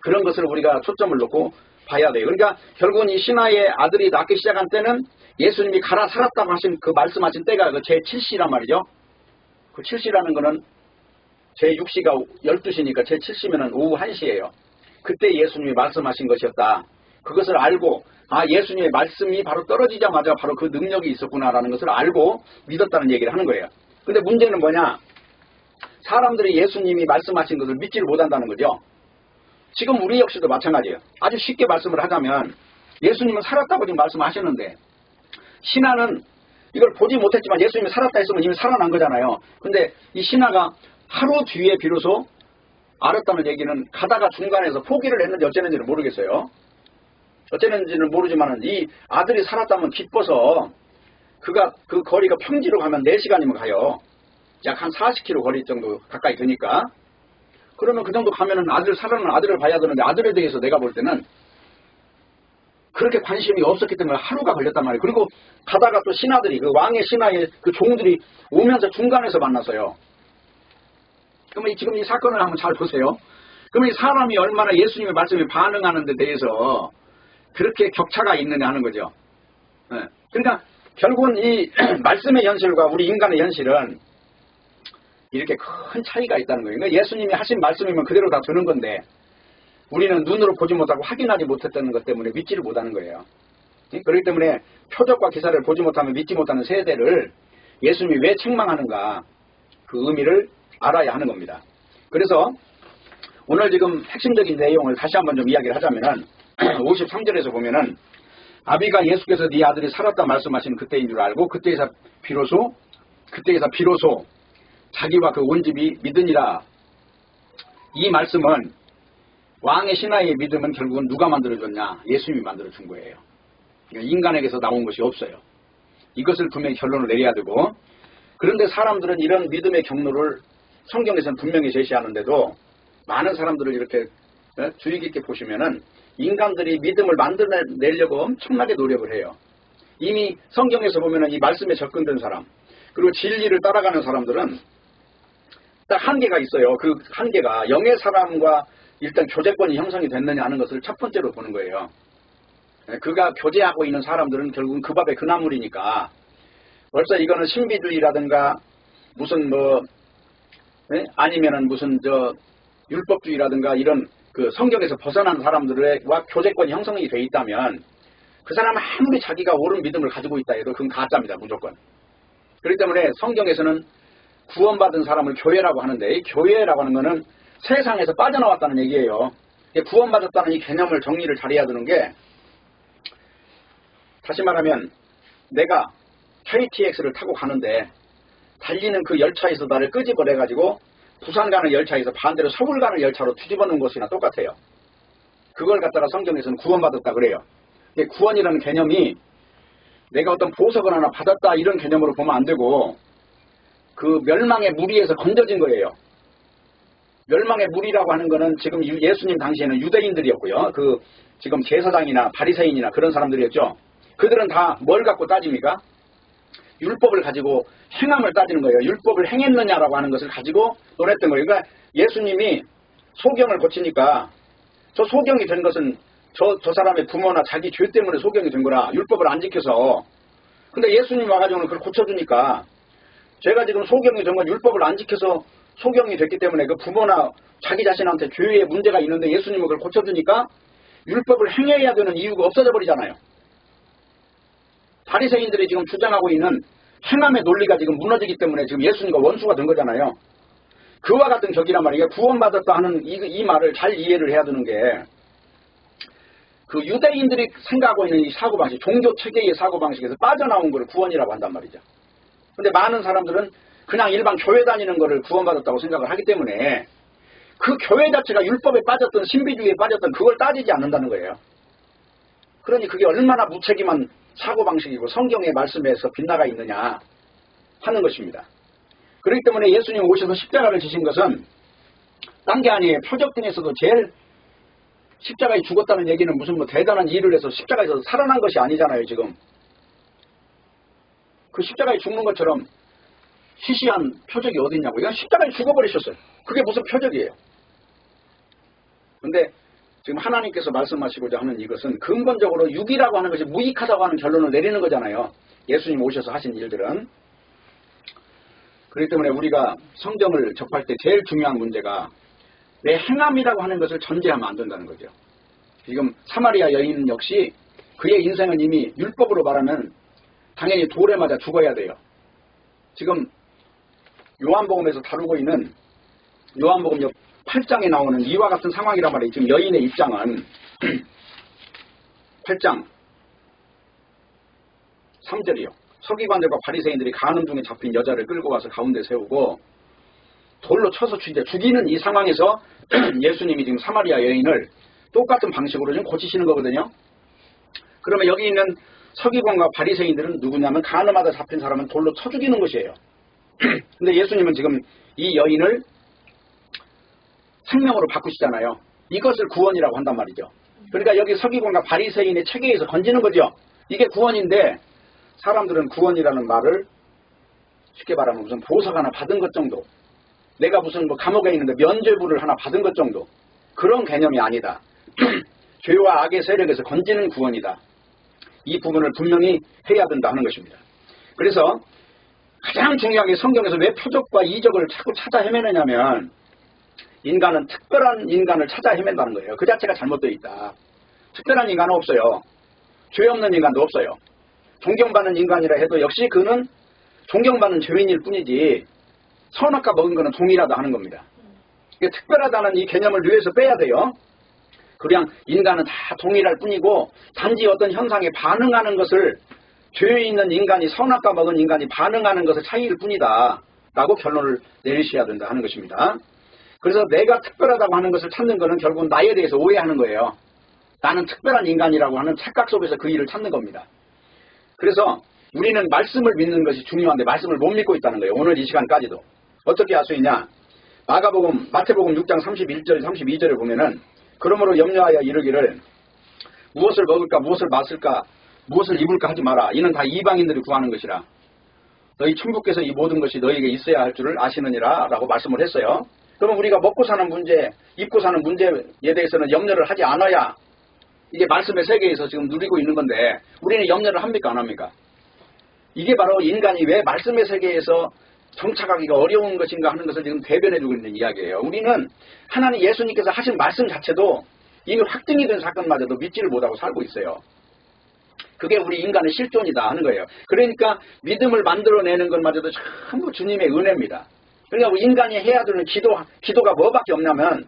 그런 것을 우리가 초점을 놓고 봐야 돼요. 그러니까 결국은 이 신하의 아들이 낳기 시작한 때는 예수님이 가라 살았다고 하신 그 말씀하신 때가 그 제7시란 말이죠. 그 7시라는 거는 제6시가 12시니까 제7시면은 오후 1시예요. 그때 예수님이 말씀하신 것이었다. 그것을 알고 예수님의 말씀이 바로 떨어지자마자 바로 그 능력이 있었구나라는 것을 알고 믿었다는 얘기를 하는 거예요. 근데 문제는 뭐냐? 사람들이 예수님이 말씀하신 것을 믿지를 못한다는 거죠. 지금 우리 역시도 마찬가지예요. 아주 쉽게 말씀을 하자면 예수님은 살았다고 지금 말씀하셨는데 신하는 이걸 보지 못했지만 예수님이 살았다 했으면 이미 살아난 거잖아요. 근데 이 신하가 하루 뒤에 비로소 알았다는 얘기는 가다가 중간에서 포기를 했는지 어쩌는지는 모르겠어요. 어쩌는지는 모르지만 이 아들이 살았다면 기뻐서 그가 그 거리가 평지로 가면 4시간이면 가요. 약 한 40km 거리 정도 가까이 되니까. 그러면 그 정도 가면은 아들 살아난 아들을 봐야 되는데 아들에 대해서 내가 볼 때는 그렇게 관심이 없었기 때문에 하루가 걸렸단 말이에요. 그리고 가다가 또 신하들이 그 왕의 신하의 그 종들이 오면서 중간에서 만났어요. 그러면 지금 이 사건을 한번 잘 보세요. 그러면 이 사람이 얼마나 예수님의 말씀에 반응하는 데 대해서 그렇게 격차가 있느냐 하는 거죠. 그러니까 결국은 이 말씀의 현실과 우리 인간의 현실은 이렇게 큰 차이가 있다는 거예요. 그러니까 예수님이 하신 말씀이면 그대로 다 되는 건데 우리는 눈으로 보지 못하고 확인하지 못했다는 것 때문에 믿지를 못하는 거예요. 그렇기 때문에 표적과 기사를 보지 못하면 믿지 못하는 세대를 예수님이 왜 책망하는가 그 의미를 알아야 하는 겁니다. 그래서 오늘 지금 핵심적인 내용을 다시 한번 좀 이야기를 하자면은 53절에서 보면은 아비가 예수께서 네 아들이 살았다 말씀하신 그때인 줄 알고 그때에서 비로소 자기와 그 온 집이 믿으니라. 이 말씀은 왕의 신하의 믿음은 결국은 누가 만들어줬냐? 예수님이 만들어준 거예요. 그러니까 인간에게서 나온 것이 없어요. 이것을 분명히 결론을 내려야 되고, 그런데 사람들은 이런 믿음의 경로를 성경에서는 분명히 제시하는데도 많은 사람들을 이렇게 주의 깊게 보시면은 인간들이 믿음을 만들어내려고 엄청나게 노력을 해요. 이미 성경에서 보면은 이 말씀에 접근된 사람, 그리고 진리를 따라가는 사람들은 딱 한계가 있어요. 그 한계가 영의 사람과 일단 교제권이 형성이 됐느냐 하는 것을 첫 번째로 보는 거예요. 그가 교제하고 있는 사람들은 결국은 그 밥의 그나물이니까 벌써 이거는 신비주의라든가 무슨 뭐 아니면은 무슨 율법주의라든가 이런 그 성경에서 벗어난 사람들과 교제권이 형성이 돼 있다면 그 사람은 아무리 자기가 옳은 믿음을 가지고 있다 해도 그건 가짜입니다. 무조건. 그렇기 때문에 성경에서는 구원받은 사람을 교회라고 하는데 이 교회라고 하는 것은 세상에서 빠져나왔다는 얘기예요. 구원받았다는 이 개념을 정리를 잘해야 되는 게 다시 말하면 내가 KTX를 타고 가는데 달리는 그 열차에서 나를 끄집어내가지고 부산 가는 열차에서 반대로 서울 가는 열차로 뒤집어 놓은 것이나 똑같아요. 그걸 갖다가 성경에서는 구원받았다 그래요. 구원이라는 개념이 내가 어떤 보석을 하나 받았다 이런 개념으로 보면 안 되고 그 멸망의 무리에서 건져진 거예요. 멸망의 무리라고 하는 거는 지금 예수님 당시에는 유대인들이었고요. 그 지금 제사장이나 바리새인이나 그런 사람들이었죠. 그들은 다 뭘 갖고 따집니까? 율법을 가지고 행함을 따지는 거예요. 율법을 행했느냐라고 하는 것을 가지고 논했던 거예요. 그러니까 예수님이 소경을 고치니까 저 소경이 된 것은 저 사람의 부모나 자기 죄 때문에 소경이 된 거라 율법을 안 지켜서. 근데 예수님 와가지고는 그걸 고쳐주니까 제가 지금 소경이 된 건 율법을 안 지켜서 소경이 됐기 때문에 그 부모나 자기 자신한테 죄에 문제가 있는데 예수님은 그걸 고쳐주니까 율법을 행해야 되는 이유가 없어져 버리잖아요. 바리새인들이 지금 주장하고 있는 행함의 논리가 지금 무너지기 때문에 지금 예수님과 원수가 된 거잖아요. 그와 같은 격이란 말이에요. 구원받았다 하는 이 말을 잘 이해를 해야 되는 게 그 유대인들이 생각하고 있는 이 사고방식, 종교 체계의 사고방식에서 빠져나온 걸 구원이라고 한단 말이죠. 근데 많은 사람들은 그냥 일반 교회 다니는 거를 구원받았다고 생각을 하기 때문에 그 교회 자체가 율법에 빠졌던 신비주의에 빠졌던 그걸 따지지 않는다는 거예요. 그러니 그게 얼마나 무책임한 사고방식이고 성경의 말씀에서 빗나가 있느냐 하는 것입니다. 그렇기 때문에 예수님 오셔서 십자가를 지신 것은 딴 게 아니에요. 표적 등에서도 제일 십자가에 죽었다는 얘기는 무슨 뭐 대단한 일을 해서 십자가에서 살아난 것이 아니잖아요. 지금 그 십자가에 죽는 것처럼 시시한 표적이 어디 있냐고. 이건 십자가에 죽어버리셨어요. 그게 무슨 표적이에요. 근데 지금 하나님께서 말씀하시고자 하는 이것은 근본적으로 육이라고 하는 것이 무익하다고 하는 결론을 내리는 거잖아요. 예수님 오셔서 하신 일들은. 그렇기 때문에 우리가 성경을 접할 때 제일 중요한 문제가 내 행함이라고 하는 것을 전제하면 안 된다는 거죠. 지금 사마리아 여인 역시 그의 인생은 이미 율법으로 말하면 당연히 돌에 맞아 죽어야 돼요. 지금 요한복음에서 다루고 있는 요한복음 8장에 나오는 이와 같은 상황이란 말이에요. 지금 여인의 입장은 8장 3절이요. 서기관들과 바리새인들이 간음 중에 잡힌 여자를 끌고 와서 가운데 세우고 돌로 쳐서 죽이는 이 상황에서 예수님이 지금 사마리아 여인을 똑같은 방식으로 좀 고치시는 거거든요. 그러면 여기 있는 서기관과 바리새인들은 누구냐면 간음하다 잡힌 사람은 돌로 쳐 죽이는 것이에요. 근데 예수님은 지금 이 여인을 생명으로 바꾸시잖아요. 이것을 구원이라고 한단 말이죠. 그러니까 여기 서기관과 바리새인의 체계에서 건지는 거죠. 이게 구원인데 사람들은 구원이라는 말을 쉽게 말하면 무슨 보석 하나 받은 것 정도, 내가 무슨 뭐 감옥에 있는데 면죄부를 하나 받은 것 정도, 그런 개념이 아니다. 죄와 악의 세력에서 건지는 구원이다. 이 부분을 분명히 해야 된다 하는 것입니다. 그래서 가장 중요하게 성경에서 왜 표적과 이적을 자꾸 찾아 헤매느냐면 인간은 특별한 인간을 찾아 헤맨다는 거예요. 그 자체가 잘못되어 있다. 특별한 인간은 없어요. 죄 없는 인간도 없어요. 존경받는 인간이라 해도 역시 그는 존경받는 죄인일 뿐이지 선악과 먹은 거는 동일하다 하는 겁니다. 특별하다는 이 개념을 뇌에서 빼야 돼요. 그냥 인간은 다 동일할 뿐이고 단지 어떤 현상에 반응하는 것을 죄 있는 인간이 선악과 먹은 인간이 반응하는 것의 차이일 뿐이다 라고 결론을 내리셔야 된다 하는 것입니다. 그래서 내가 특별하다고 하는 것을 찾는 것은 결국은 나에 대해서 오해하는 거예요. 나는 특별한 인간이라고 하는 착각 속에서 그 일을 찾는 겁니다. 그래서 우리는 말씀을 믿는 것이 중요한데 말씀을 못 믿고 있다는 거예요. 오늘 이 시간까지도. 어떻게 할 수 있냐? 마태복음 6장 31절 32절에 보면은 그러므로 염려하여 이르기를 무엇을 먹을까 무엇을 마실까 무엇을 입을까 하지 마라. 이는 다 이방인들이 구하는 것이라. 너희 천국께서 이 모든 것이 너희에게 있어야 할 줄을 아시느니라 라고 말씀을 했어요. 그러면 우리가 먹고 사는 문제, 입고 사는 문제에 대해서는 염려를 하지 않아야 이게 말씀의 세계에서 지금 누리고 있는 건데 우리는 염려를 합니까 안 합니까? 이게 바로 인간이 왜 말씀의 세계에서 정착하기가 어려운 것인가 하는 것을 지금 대변해주고 있는 이야기예요. 우리는 하나님 예수님께서 하신 말씀 자체도 이미 확증이 된 사건마저도 믿지를 못하고 살고 있어요. 그게 우리 인간의 실존이다 하는 거예요. 그러니까 믿음을 만들어내는 것마저도 전부 주님의 은혜입니다. 그러니까 인간이 해야 되는 기도가 뭐밖에 없냐면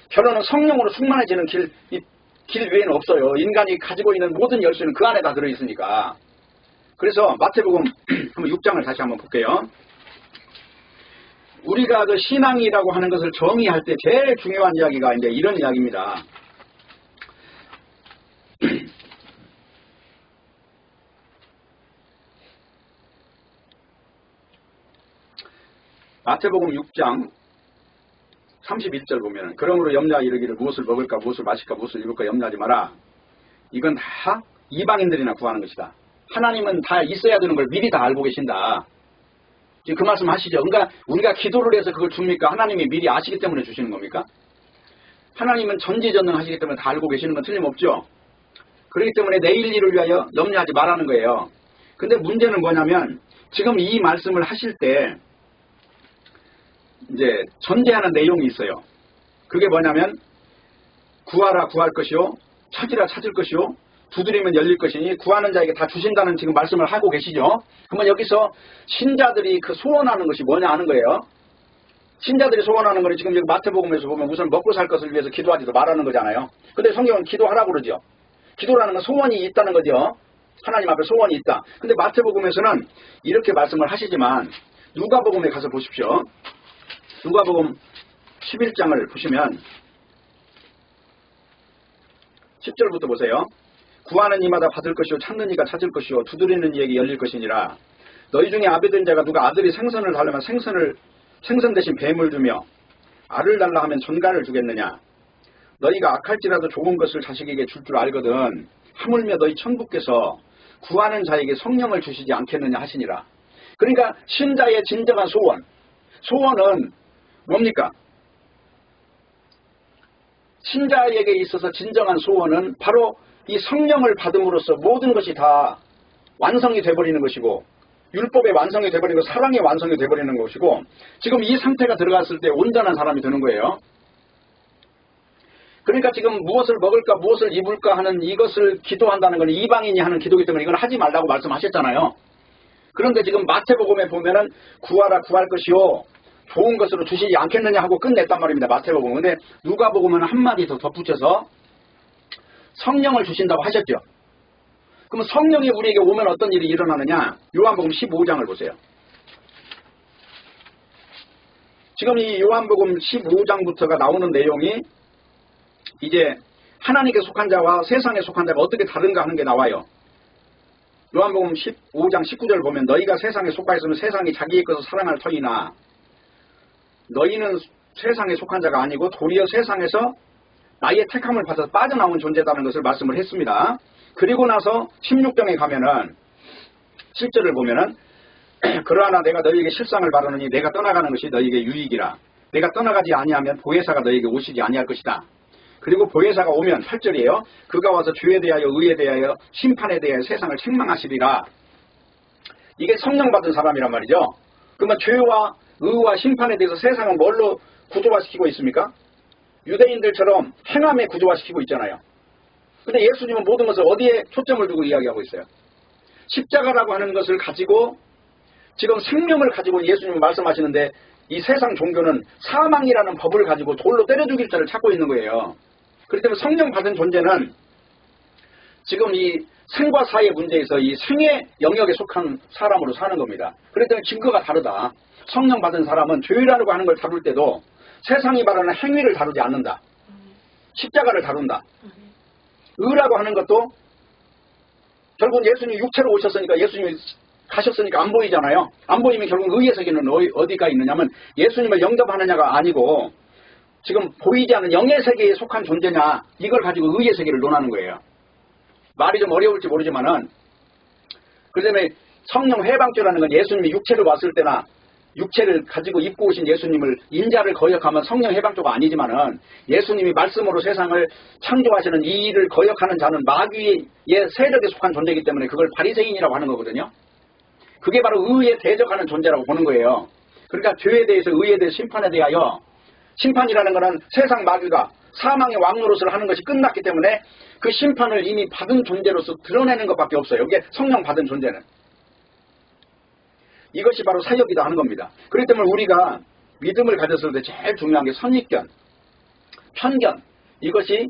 결론은 성령으로 충만해지는 길 외에는 없어요. 인간이 가지고 있는 모든 열쇠는 그 안에 다 들어있으니까. 그래서 마태복음 6장을 다시 한번 볼게요. 우리가 그 신앙이라고 하는 것을 정의할 때 제일 중요한 이야기가 이제 이런 이야기입니다. 마태복음 6장 31절 보면은 그러므로 염려하 이르기를 무엇을 먹을까 무엇을 마실까 무엇을 입을까 염려하지 마라. 이건 다 이방인들이나 구하는 것이다. 하나님은 다 있어야 되는 걸 미리 다 알고 계신다. 지금 그 말씀 하시죠. 그러니까 우리가 기도를 해서 그걸 줍니까? 하나님이 미리 아시기 때문에 주시는 겁니까? 하나님은 전지전능하시기 때문에 다 알고 계시는 건 틀림없죠. 그렇기 때문에 내일 일을 위하여 염려하지 말라는 거예요. 근데 문제는 뭐냐면 지금 이 말씀을 하실 때 이제 전제하는 내용이 있어요. 그게 뭐냐면 구하라 구할 것이요 찾으라 찾을 것이요 두드리면 열릴 것이니 구하는 자에게 다 주신다는 지금 말씀을 하고 계시죠. 그러면 여기서 신자들이 그 소원하는 것이 뭐냐 하는 거예요. 신자들이 소원하는 거는 지금 마태복음에서 보면 우선 먹고 살 것을 위해서 기도하지도 말하는 거잖아요. 근데 성경은 기도하라고 그러죠. 기도라는 건 소원이 있다는 거죠. 하나님 앞에 소원이 있다. 근데 마태복음에서는 이렇게 말씀을 하시지만 누가복음에 가서 보십시오. 누가복음 11장을 보시면 10절부터 보세요. 구하는 이마다 받을 것이요 찾는 이가 찾을 것이요 두드리는 이에게 열릴 것이니라. 너희 중에 아비된 자가 누가 아들이 생선을 달라면 생선 대신 뱀을 주며 알을 달라 하면 전갈을 주겠느냐. 너희가 악할지라도 좋은 것을 자식에게 줄 줄 알거든 하물며 너희 천국께서 구하는 자에게 성령을 주시지 않겠느냐 하시니라. 그러니까 신자의 진정한 소원은 뭡니까? 신자에게 있어서 진정한 소원은 바로 이 성령을 받음으로써 모든 것이 다 완성이 돼버리는 것이고 율법의 완성이 돼버리고 사랑의 완성이 돼버리는 것이고 지금 이 상태가 들어갔을 때 온전한 사람이 되는 거예요. 그러니까 지금 무엇을 먹을까 무엇을 입을까 하는 이것을 기도한다는 건 이방인이 하는 기도이기 때문에 이건 하지 말라고 말씀하셨잖아요. 그런데 지금 마태복음에 보면은 구하라 구할 것이요 좋은 것으로 주시지 않겠느냐 하고 끝냈단 말입니다. 마태복음. 근데 누가복음은 한마디 더 덧붙여서 성령을 주신다고 하셨죠. 그러면 성령이 우리에게 오면 어떤 일이 일어나느냐. 요한복음 15장을 보세요. 지금 이 요한복음 15장부터가 나오는 내용이 이제 하나님께 속한 자와 세상에 속한 자가 어떻게 다른가 하는 게 나와요. 요한복음 15장 19절 보면 너희가 세상에 속하 있으면 세상이 자기의 것을 사랑할 터이나 너희는 세상에 속한 자가 아니고 도리어 세상에서 나의 택함을 받아서 빠져나온 존재다는 것을 말씀을 했습니다. 그리고 나서 16장에 가면은 7절을 보면은 그러나 내가 너희에게 실상을 바라느니 내가 떠나가는 것이 너희에게 유익이라. 내가 떠나가지 아니하면 보혜사가 너희에게 오시지 아니할 것이다. 그리고 보혜사가 오면 8절이에요. 그가 와서 죄에 대하여 의에 대하여 심판에 대하여 세상을 책망하시리라. 이게 성령 받은 사람이란 말이죠. 그러면 죄와 의와 심판에 대해서 세상은 뭘로 구조화시키고 있습니까? 유대인들처럼 행함에 구조화시키고 있잖아요. 근데 예수님은 모든 것을 어디에 초점을 두고 이야기하고 있어요? 십자가라고 하는 것을 가지고 지금 생명을 가지고 예수님은 말씀하시는데 이 세상 종교는 사망이라는 법을 가지고 돌로 때려 죽일 자를 찾고 있는 거예요. 그렇기 때문에 성령 받은 존재는 지금 이 생과 사의 문제에서 이 생의 영역에 속한 사람으로 사는 겁니다. 그렇기 때문에 증거가 다르다. 성령 받은 사람은 죄라고 하는 걸 다룰 때도 세상이 말하는 행위를 다루지 않는다. 십자가를 다룬다. 의라고 하는 것도 결국 예수님이 육체로 오셨으니까 예수님이 가셨으니까 안 보이잖아요. 안 보이면 결국 의의 세계는 어디가 있느냐면 예수님을 영접하느냐가 아니고 지금 보이지 않는 영의 세계에 속한 존재냐 이걸 가지고 의의 세계를 논하는 거예요. 말이 좀 어려울지 모르지만은 그 다음에 성령 회방죄라는 건 예수님이 육체로 왔을 때나 육체를 가지고 입고 오신 예수님을 인자를 거역하면 성령 해방죄가 아니지만은 예수님이 말씀으로 세상을 창조하시는 이 일을 거역하는 자는 마귀의 세력에 속한 존재이기 때문에 그걸 바리새인이라고 하는 거거든요. 그게 바로 의에 대적하는 존재라고 보는 거예요. 그러니까 죄에 대해서 의에 대해 심판에 대하여 심판이라는 것은 세상 마귀가 사망의 왕노릇을 하는 것이 끝났기 때문에 그 심판을 이미 받은 존재로서 드러내는 것밖에 없어요. 이게 성령 받은 존재는. 이것이 바로 사역이다 하는 겁니다. 그렇기 때문에 우리가 믿음을 가졌을 때 제일 중요한 게 선입견, 편견, 이것이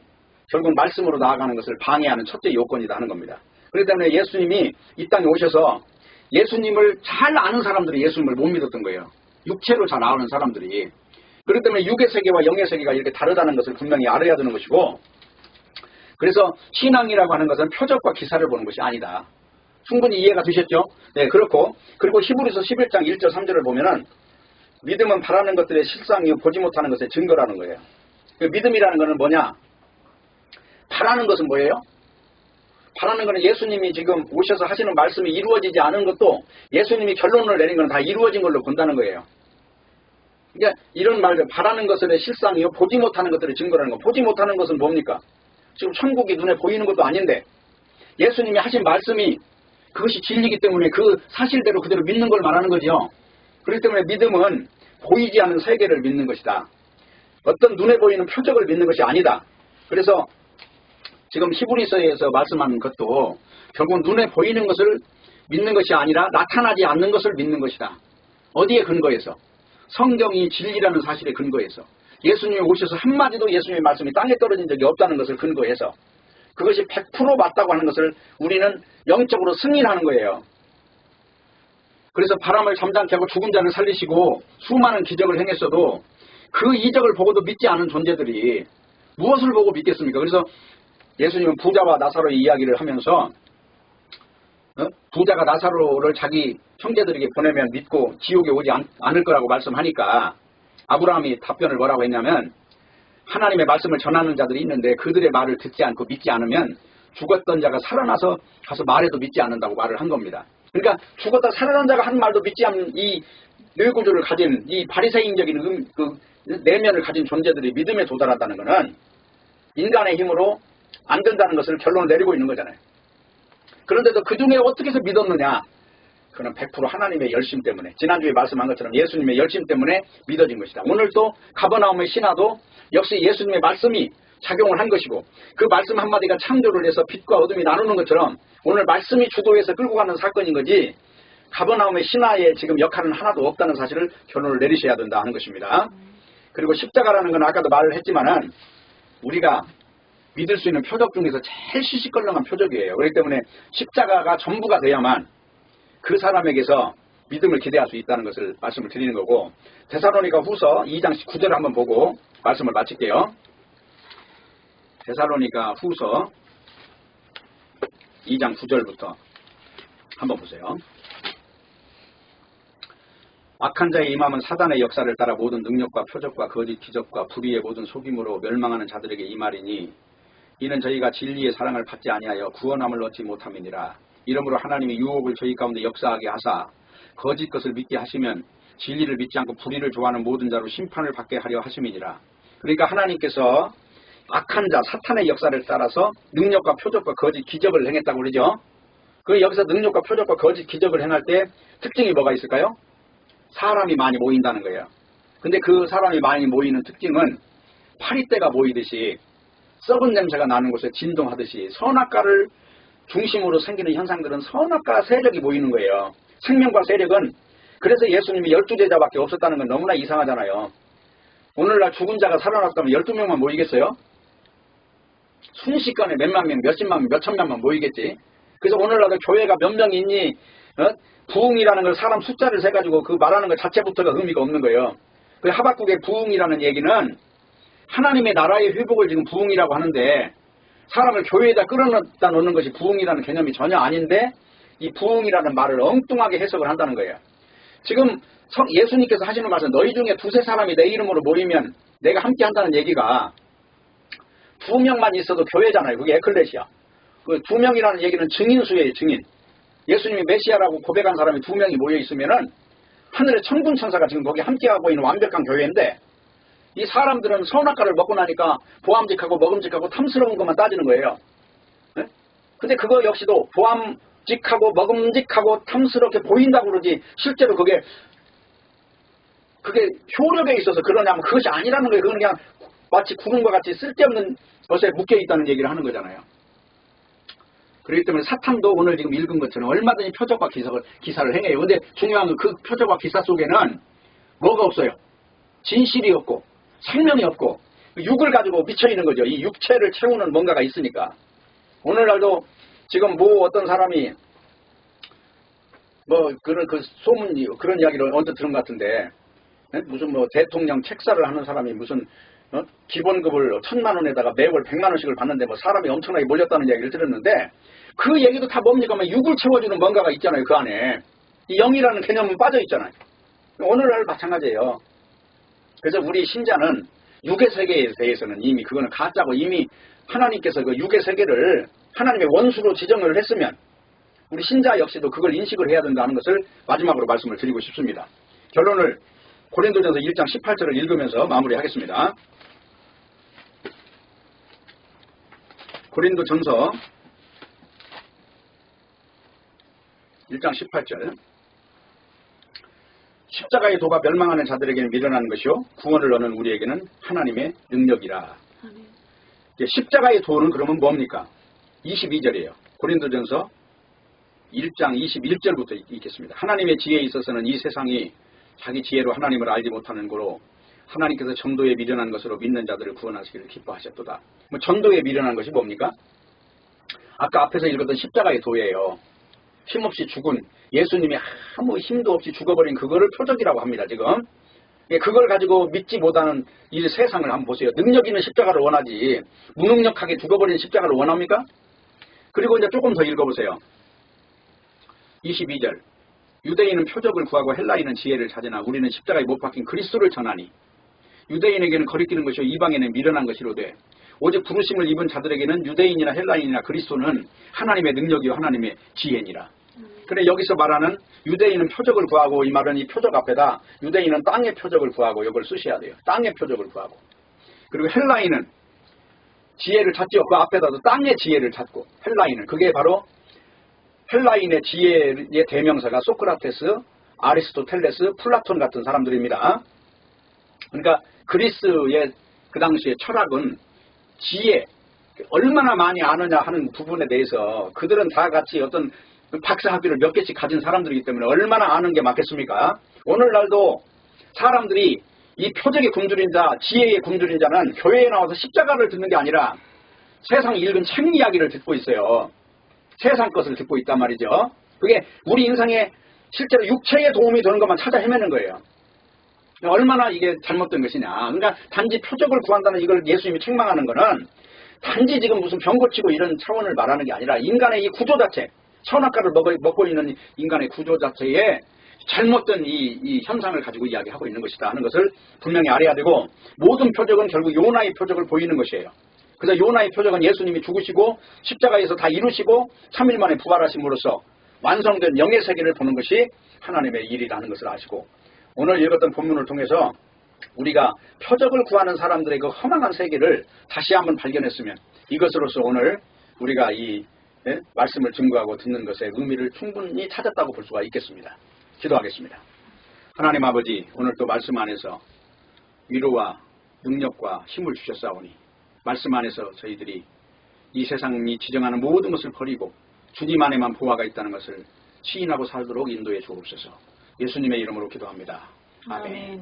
결국 말씀으로 나아가는 것을 방해하는 첫째 요건이다 하는 겁니다. 그렇기 때문에 예수님이 이 땅에 오셔서 예수님을 잘 아는 사람들이 예수님을 못 믿었던 거예요. 육체로 잘 아는 사람들이. 그렇기 때문에 육의 세계와 영의 세계가 이렇게 다르다는 것을 분명히 알아야 되는 것이고, 그래서 신앙이라고 하는 것은 표적과 기사를 보는 것이 아니다. 충분히 이해가 되셨죠? 네, 그렇고, 그리고 히브리서 11장 1절 3절을 보면은 믿음은 바라는 것들의 실상이요 보지 못하는 것의 증거라는 거예요. 그 믿음이라는 것은 뭐냐? 바라는 것은 뭐예요? 바라는 것은 예수님이 지금 오셔서 하시는 말씀이 이루어지지 않은 것도 예수님이 결론을 내린 것은 다 이루어진 걸로 본다는 거예요. 그러니까 이런 말들, 바라는 것의 실상이요 보지 못하는 것들의 증거라는 거. 보지 못하는 것은 뭡니까? 지금 천국이 눈에 보이는 것도 아닌데 예수님이 하신 말씀이 그것이 진리이기 때문에 그 사실대로 그대로 믿는 걸 말하는 거죠. 그렇기 때문에 믿음은 보이지 않는 세계를 믿는 것이다. 어떤 눈에 보이는 표적을 믿는 것이 아니다. 그래서 지금 히브리서에서 말씀하는 것도 결국 눈에 보이는 것을 믿는 것이 아니라 나타나지 않는 것을 믿는 것이다. 어디에 근거해서? 성경이 진리라는 사실에 근거해서. 예수님이 오셔서 한마디도 예수님의 말씀이 땅에 떨어진 적이 없다는 것을 근거해서 그것이 100% 맞다고 하는 것을 우리는 영적으로 승인하는 거예요. 그래서 바람을 잠잠케 하고 죽은 자를 살리시고 수많은 기적을 행했어도 그 이적을 보고도 믿지 않은 존재들이 무엇을 보고 믿겠습니까? 그래서 예수님은 부자와 나사로의 이야기를 하면서 부자가 나사로를 자기 형제들에게 보내면 믿고 지옥에 오지 않을 거라고 말씀하니까 아브라함이 답변을 뭐라고 했냐면 하나님의 말씀을 전하는 자들이 있는데 그들의 말을 듣지 않고 믿지 않으면 죽었던 자가 살아나서 가서 말해도 믿지 않는다고 말을 한 겁니다. 그러니까 죽었다 살아난 자가 한 말도 믿지 않는 이 뇌구조를 가진 이 바리새인적인 그 내면을 가진 존재들이 믿음에 도달한다는 것은 인간의 힘으로 안 된다는 것을 결론을 내리고 있는 거잖아요. 그런데도 그 중에 어떻게 해서 믿었느냐? 그는 100% 하나님의 열심 때문에, 지난주에 말씀한 것처럼 예수님의 열심 때문에 믿어진 것이다. 오늘 또 가버나움의 신화도 역시 예수님의 말씀이 작용을 한 것이고 그 말씀 한마디가 창조를 해서 빛과 어둠이 나누는 것처럼 오늘 말씀이 주도해서 끌고 가는 사건인 거지 가버나움의 신화에 지금 역할은 하나도 없다는 사실을 결론을 내리셔야 된다 하는 것입니다. 그리고 십자가라는 건 아까도 말을 했지만은 우리가 믿을 수 있는 표적 중에서 제일 시시껄렁한 표적이에요. 그렇기 때문에 십자가가 전부가 돼야만 그 사람에게서 믿음을 기대할 수 있다는 것을 말씀을 드리는 거고, 데살로니가 후서 2장 19절을 한번 보고 말씀을 마칠게요. 데살로니가 후서 2장 9절부터 한번 보세요. 악한 자의 임함은 사단의 역사를 따라 모든 능력과 표적과 거짓 기적과 불의의 모든 속임으로 멸망하는 자들에게 이 말이니 이는 저희가 진리의 사랑을 받지 아니하여 구원함을 얻지 못함이니라. 이러므로 하나님이 유혹을 저희 가운데 역사하게 하사 거짓 것을 믿게 하시면 진리를 믿지 않고 불의를 좋아하는 모든 자로 심판을 받게 하려 하심이니라. 그러니까 하나님께서 악한 자 사탄의 역사를 따라서 능력과 표적과 거짓 기적을 행했다고 그러죠. 그 여기서 능력과 표적과 거짓 기적을 행할 때 특징이 뭐가 있을까요? 사람이 많이 모인다는 거예요. 근데 그 사람이 많이 모이는 특징은 파리떼가 모이듯이 썩은 냄새가 나는 곳에 진동하듯이 선악과를 중심으로 생기는 현상들은 선악과 세력이 모이는 거예요. 생명과 세력은. 그래서 예수님이 12제자밖에 없었다는 건 너무나 이상하잖아요. 오늘날 죽은 자가 살아났다면 12명만 모이겠어요? 순식간에 몇만 명, 몇십만 명, 몇천명만 모이겠지. 그래서 오늘날도 교회가 몇 명이 있니? 부흥이라는 걸 사람 숫자를 세가지고 그 말하는 것 자체부터가 의미가 없는 거예요. 그 하박국의 부흥이라는 얘기는 하나님의 나라의 회복을 지금 부흥이라고 하는데 사람을 교회에다 끌어다 놓는 것이 부흥이라는 개념이 전혀 아닌데 이 부흥이라는 말을 엉뚱하게 해석을 한다는 거예요. 지금 예수님께서 하시는 말씀, 너희 중에 두세 사람이 내 이름으로 모이면 내가 함께 한다는 얘기가 2명만 있어도 교회잖아요. 그게 에클레시아. 그 2명이라는 얘기는 증인수예요. 증인. 예수님이 메시아라고 고백한 사람이 2명이 모여 있으면은 하늘의 천군 천사가 지금 거기 함께하고 있는 완벽한 교회인데, 이 사람들은 선악과를 먹고 나니까 보암직하고 먹음직하고 탐스러운 것만 따지는 거예요. 네? 근데 그거 역시도 보암직하고 먹음직하고 탐스럽게 보인다고 그러지, 실제로 그게 효력에 있어서 그러냐면 그것이 아니라는 거예요. 그건 그냥 마치 구름과 같이 쓸데없는 것에 묶여있다는 얘기를 하는 거잖아요. 그렇기 때문에 사탄도 오늘 지금 읽은 것처럼 얼마든지 표적과 기사를 행해요. 근데 중요한 건 그 표적과 기사 속에는 뭐가 없어요. 진실이 없고 생명이 없고 육을 가지고 미쳐있는 거죠. 이 육체를 채우는 뭔가가 있으니까. 오늘날도 지금 어떤 사람이 그런 소문이 그런 이야기를 언뜻 들은 것 같은데, 무슨 대통령 책사를 하는 사람이 무슨 기본급을 1,000만 원에다가 매월 100만 원씩을 받는데 사람이 엄청나게 몰렸다는 이야기를 들었는데, 그 얘기도 다 뭡니까? 육을 채워주는 뭔가가 있잖아요. 그 안에 이 영이라는 개념은 빠져 있잖아요. 오늘날 마찬가지예요. 그래서 우리 신자는 육의 세계에 대해서는 이미 그거는 가짜고, 이미 하나님께서 그 육의 세계를 하나님의 원수로 지정을 했으면 우리 신자 역시도 그걸 인식을 해야 된다는 것을 마지막으로 말씀을 드리고 싶습니다. 결론을 고린도전서 1장 18절을 읽으면서 마무리하겠습니다. 고린도전서 1장 18절. 십자가의 도가 멸망하는 자들에게는 미련한 것이요 구원을 얻는 우리에게는 하나님의 능력이라. 십자가의 도는 그러면 뭡니까? 22절이에요. 고린도전서 1장 21절부터 읽겠습니다. 하나님의 지혜에 있어서는 이 세상이 자기 지혜로 하나님을 알지 못하는 거로 하나님께서 전도에 미련한 것으로 믿는 자들을 구원하시기를 기뻐하셨도다. 전도에 미련한 것이 뭡니까? 아까 앞에서 읽었던 십자가의 도예요. 힘없이 죽은 예수님이 아무 힘도 없이 죽어버린 그거를 표적이라고 합니다. 지금 그걸 가지고 믿지 못하는 이 세상을 한번 보세요. 능력 있는 십자가를 원하지 무능력하게 죽어버린 십자가를 원합니까? 그리고 이제 조금 더 읽어보세요. 22절. 유대인은 표적을 구하고 헬라인은 지혜를 찾으나 우리는 십자가에 못 박힌 그리스도를 전하니 유대인에게는 거리끼는 것이요 이방에는 미련한 것이로되 오직 부르심을 입은 자들에게는 유대인이나 헬라인이나 그리스도는 하나님의 능력이요 하나님의 지혜니라. 그래 여기서 말하는 유대인은 표적을 구하고, 이 말은 이 표적 앞에다 유대인은 땅의 표적을 구하고 이걸 쓰셔야 돼요. 땅의 표적을 구하고. 그리고 헬라인은 지혜를 찾죠. 그 앞에다도 땅의 지혜를 찾고. 헬라인은 그게 바로 헬라인의 지혜의 대명사가 소크라테스, 아리스토텔레스, 플라톤 같은 사람들입니다. 그러니까 그리스의 그 당시의 철학은 지혜, 얼마나 많이 아느냐 하는 부분에 대해서 그들은 다 같이 어떤 박사 학위를 몇 개씩 가진 사람들이기 때문에 얼마나 아는 게 많겠습니까? 오늘날도 사람들이 이 표적의 굶주린 자, 지혜의 굶주린 자는 교회에 나와서 십자가를 듣는 게 아니라 세상 읽은 책 이야기를 듣고 있어요. 세상 것을 듣고 있단 말이죠. 그게 우리 인생에 실제로 육체에 도움이 되는 것만 찾아 헤매는 거예요. 얼마나 이게 잘못된 것이냐. 그러니까 단지 표적을 구한다는 이걸 예수님이 책망하는 거는 단지 지금 무슨 병 고치고 이런 차원을 말하는 게 아니라 인간의 이 구조 자체, 선악과를 먹고 있는 인간의 구조 자체에 잘못된 이 현상을 가지고 이야기하고 있는 것이다 하는 것을 분명히 알아야 되고, 모든 표적은 결국 요나의 표적을 보이는 것이에요. 그래서 요나의 표적은 예수님이 죽으시고 십자가에서 다 이루시고 3일 만에 부활하심으로써 완성된 영의 세계를 보는 것이 하나님의 일이라는 것을 아시고, 오늘 읽었던 본문을 통해서 우리가 표적을 구하는 사람들의 그 허망한 세계를 다시 한번 발견했으면 이것으로서 오늘 우리가 이 말씀을 증거하고 듣는 것의 의미를 충분히 찾았다고 볼 수가 있겠습니다. 기도하겠습니다. 하나님 아버지, 오늘 또 말씀 안에서 위로와 능력과 힘을 주셨사오니 말씀 안에서 저희들이 이 세상이 지정하는 모든 것을 버리고 주님 안에만 보화가 있다는 것을 시인하고 살도록 인도해 주옵소서. 예수님의 이름으로 기도합니다. 아멘.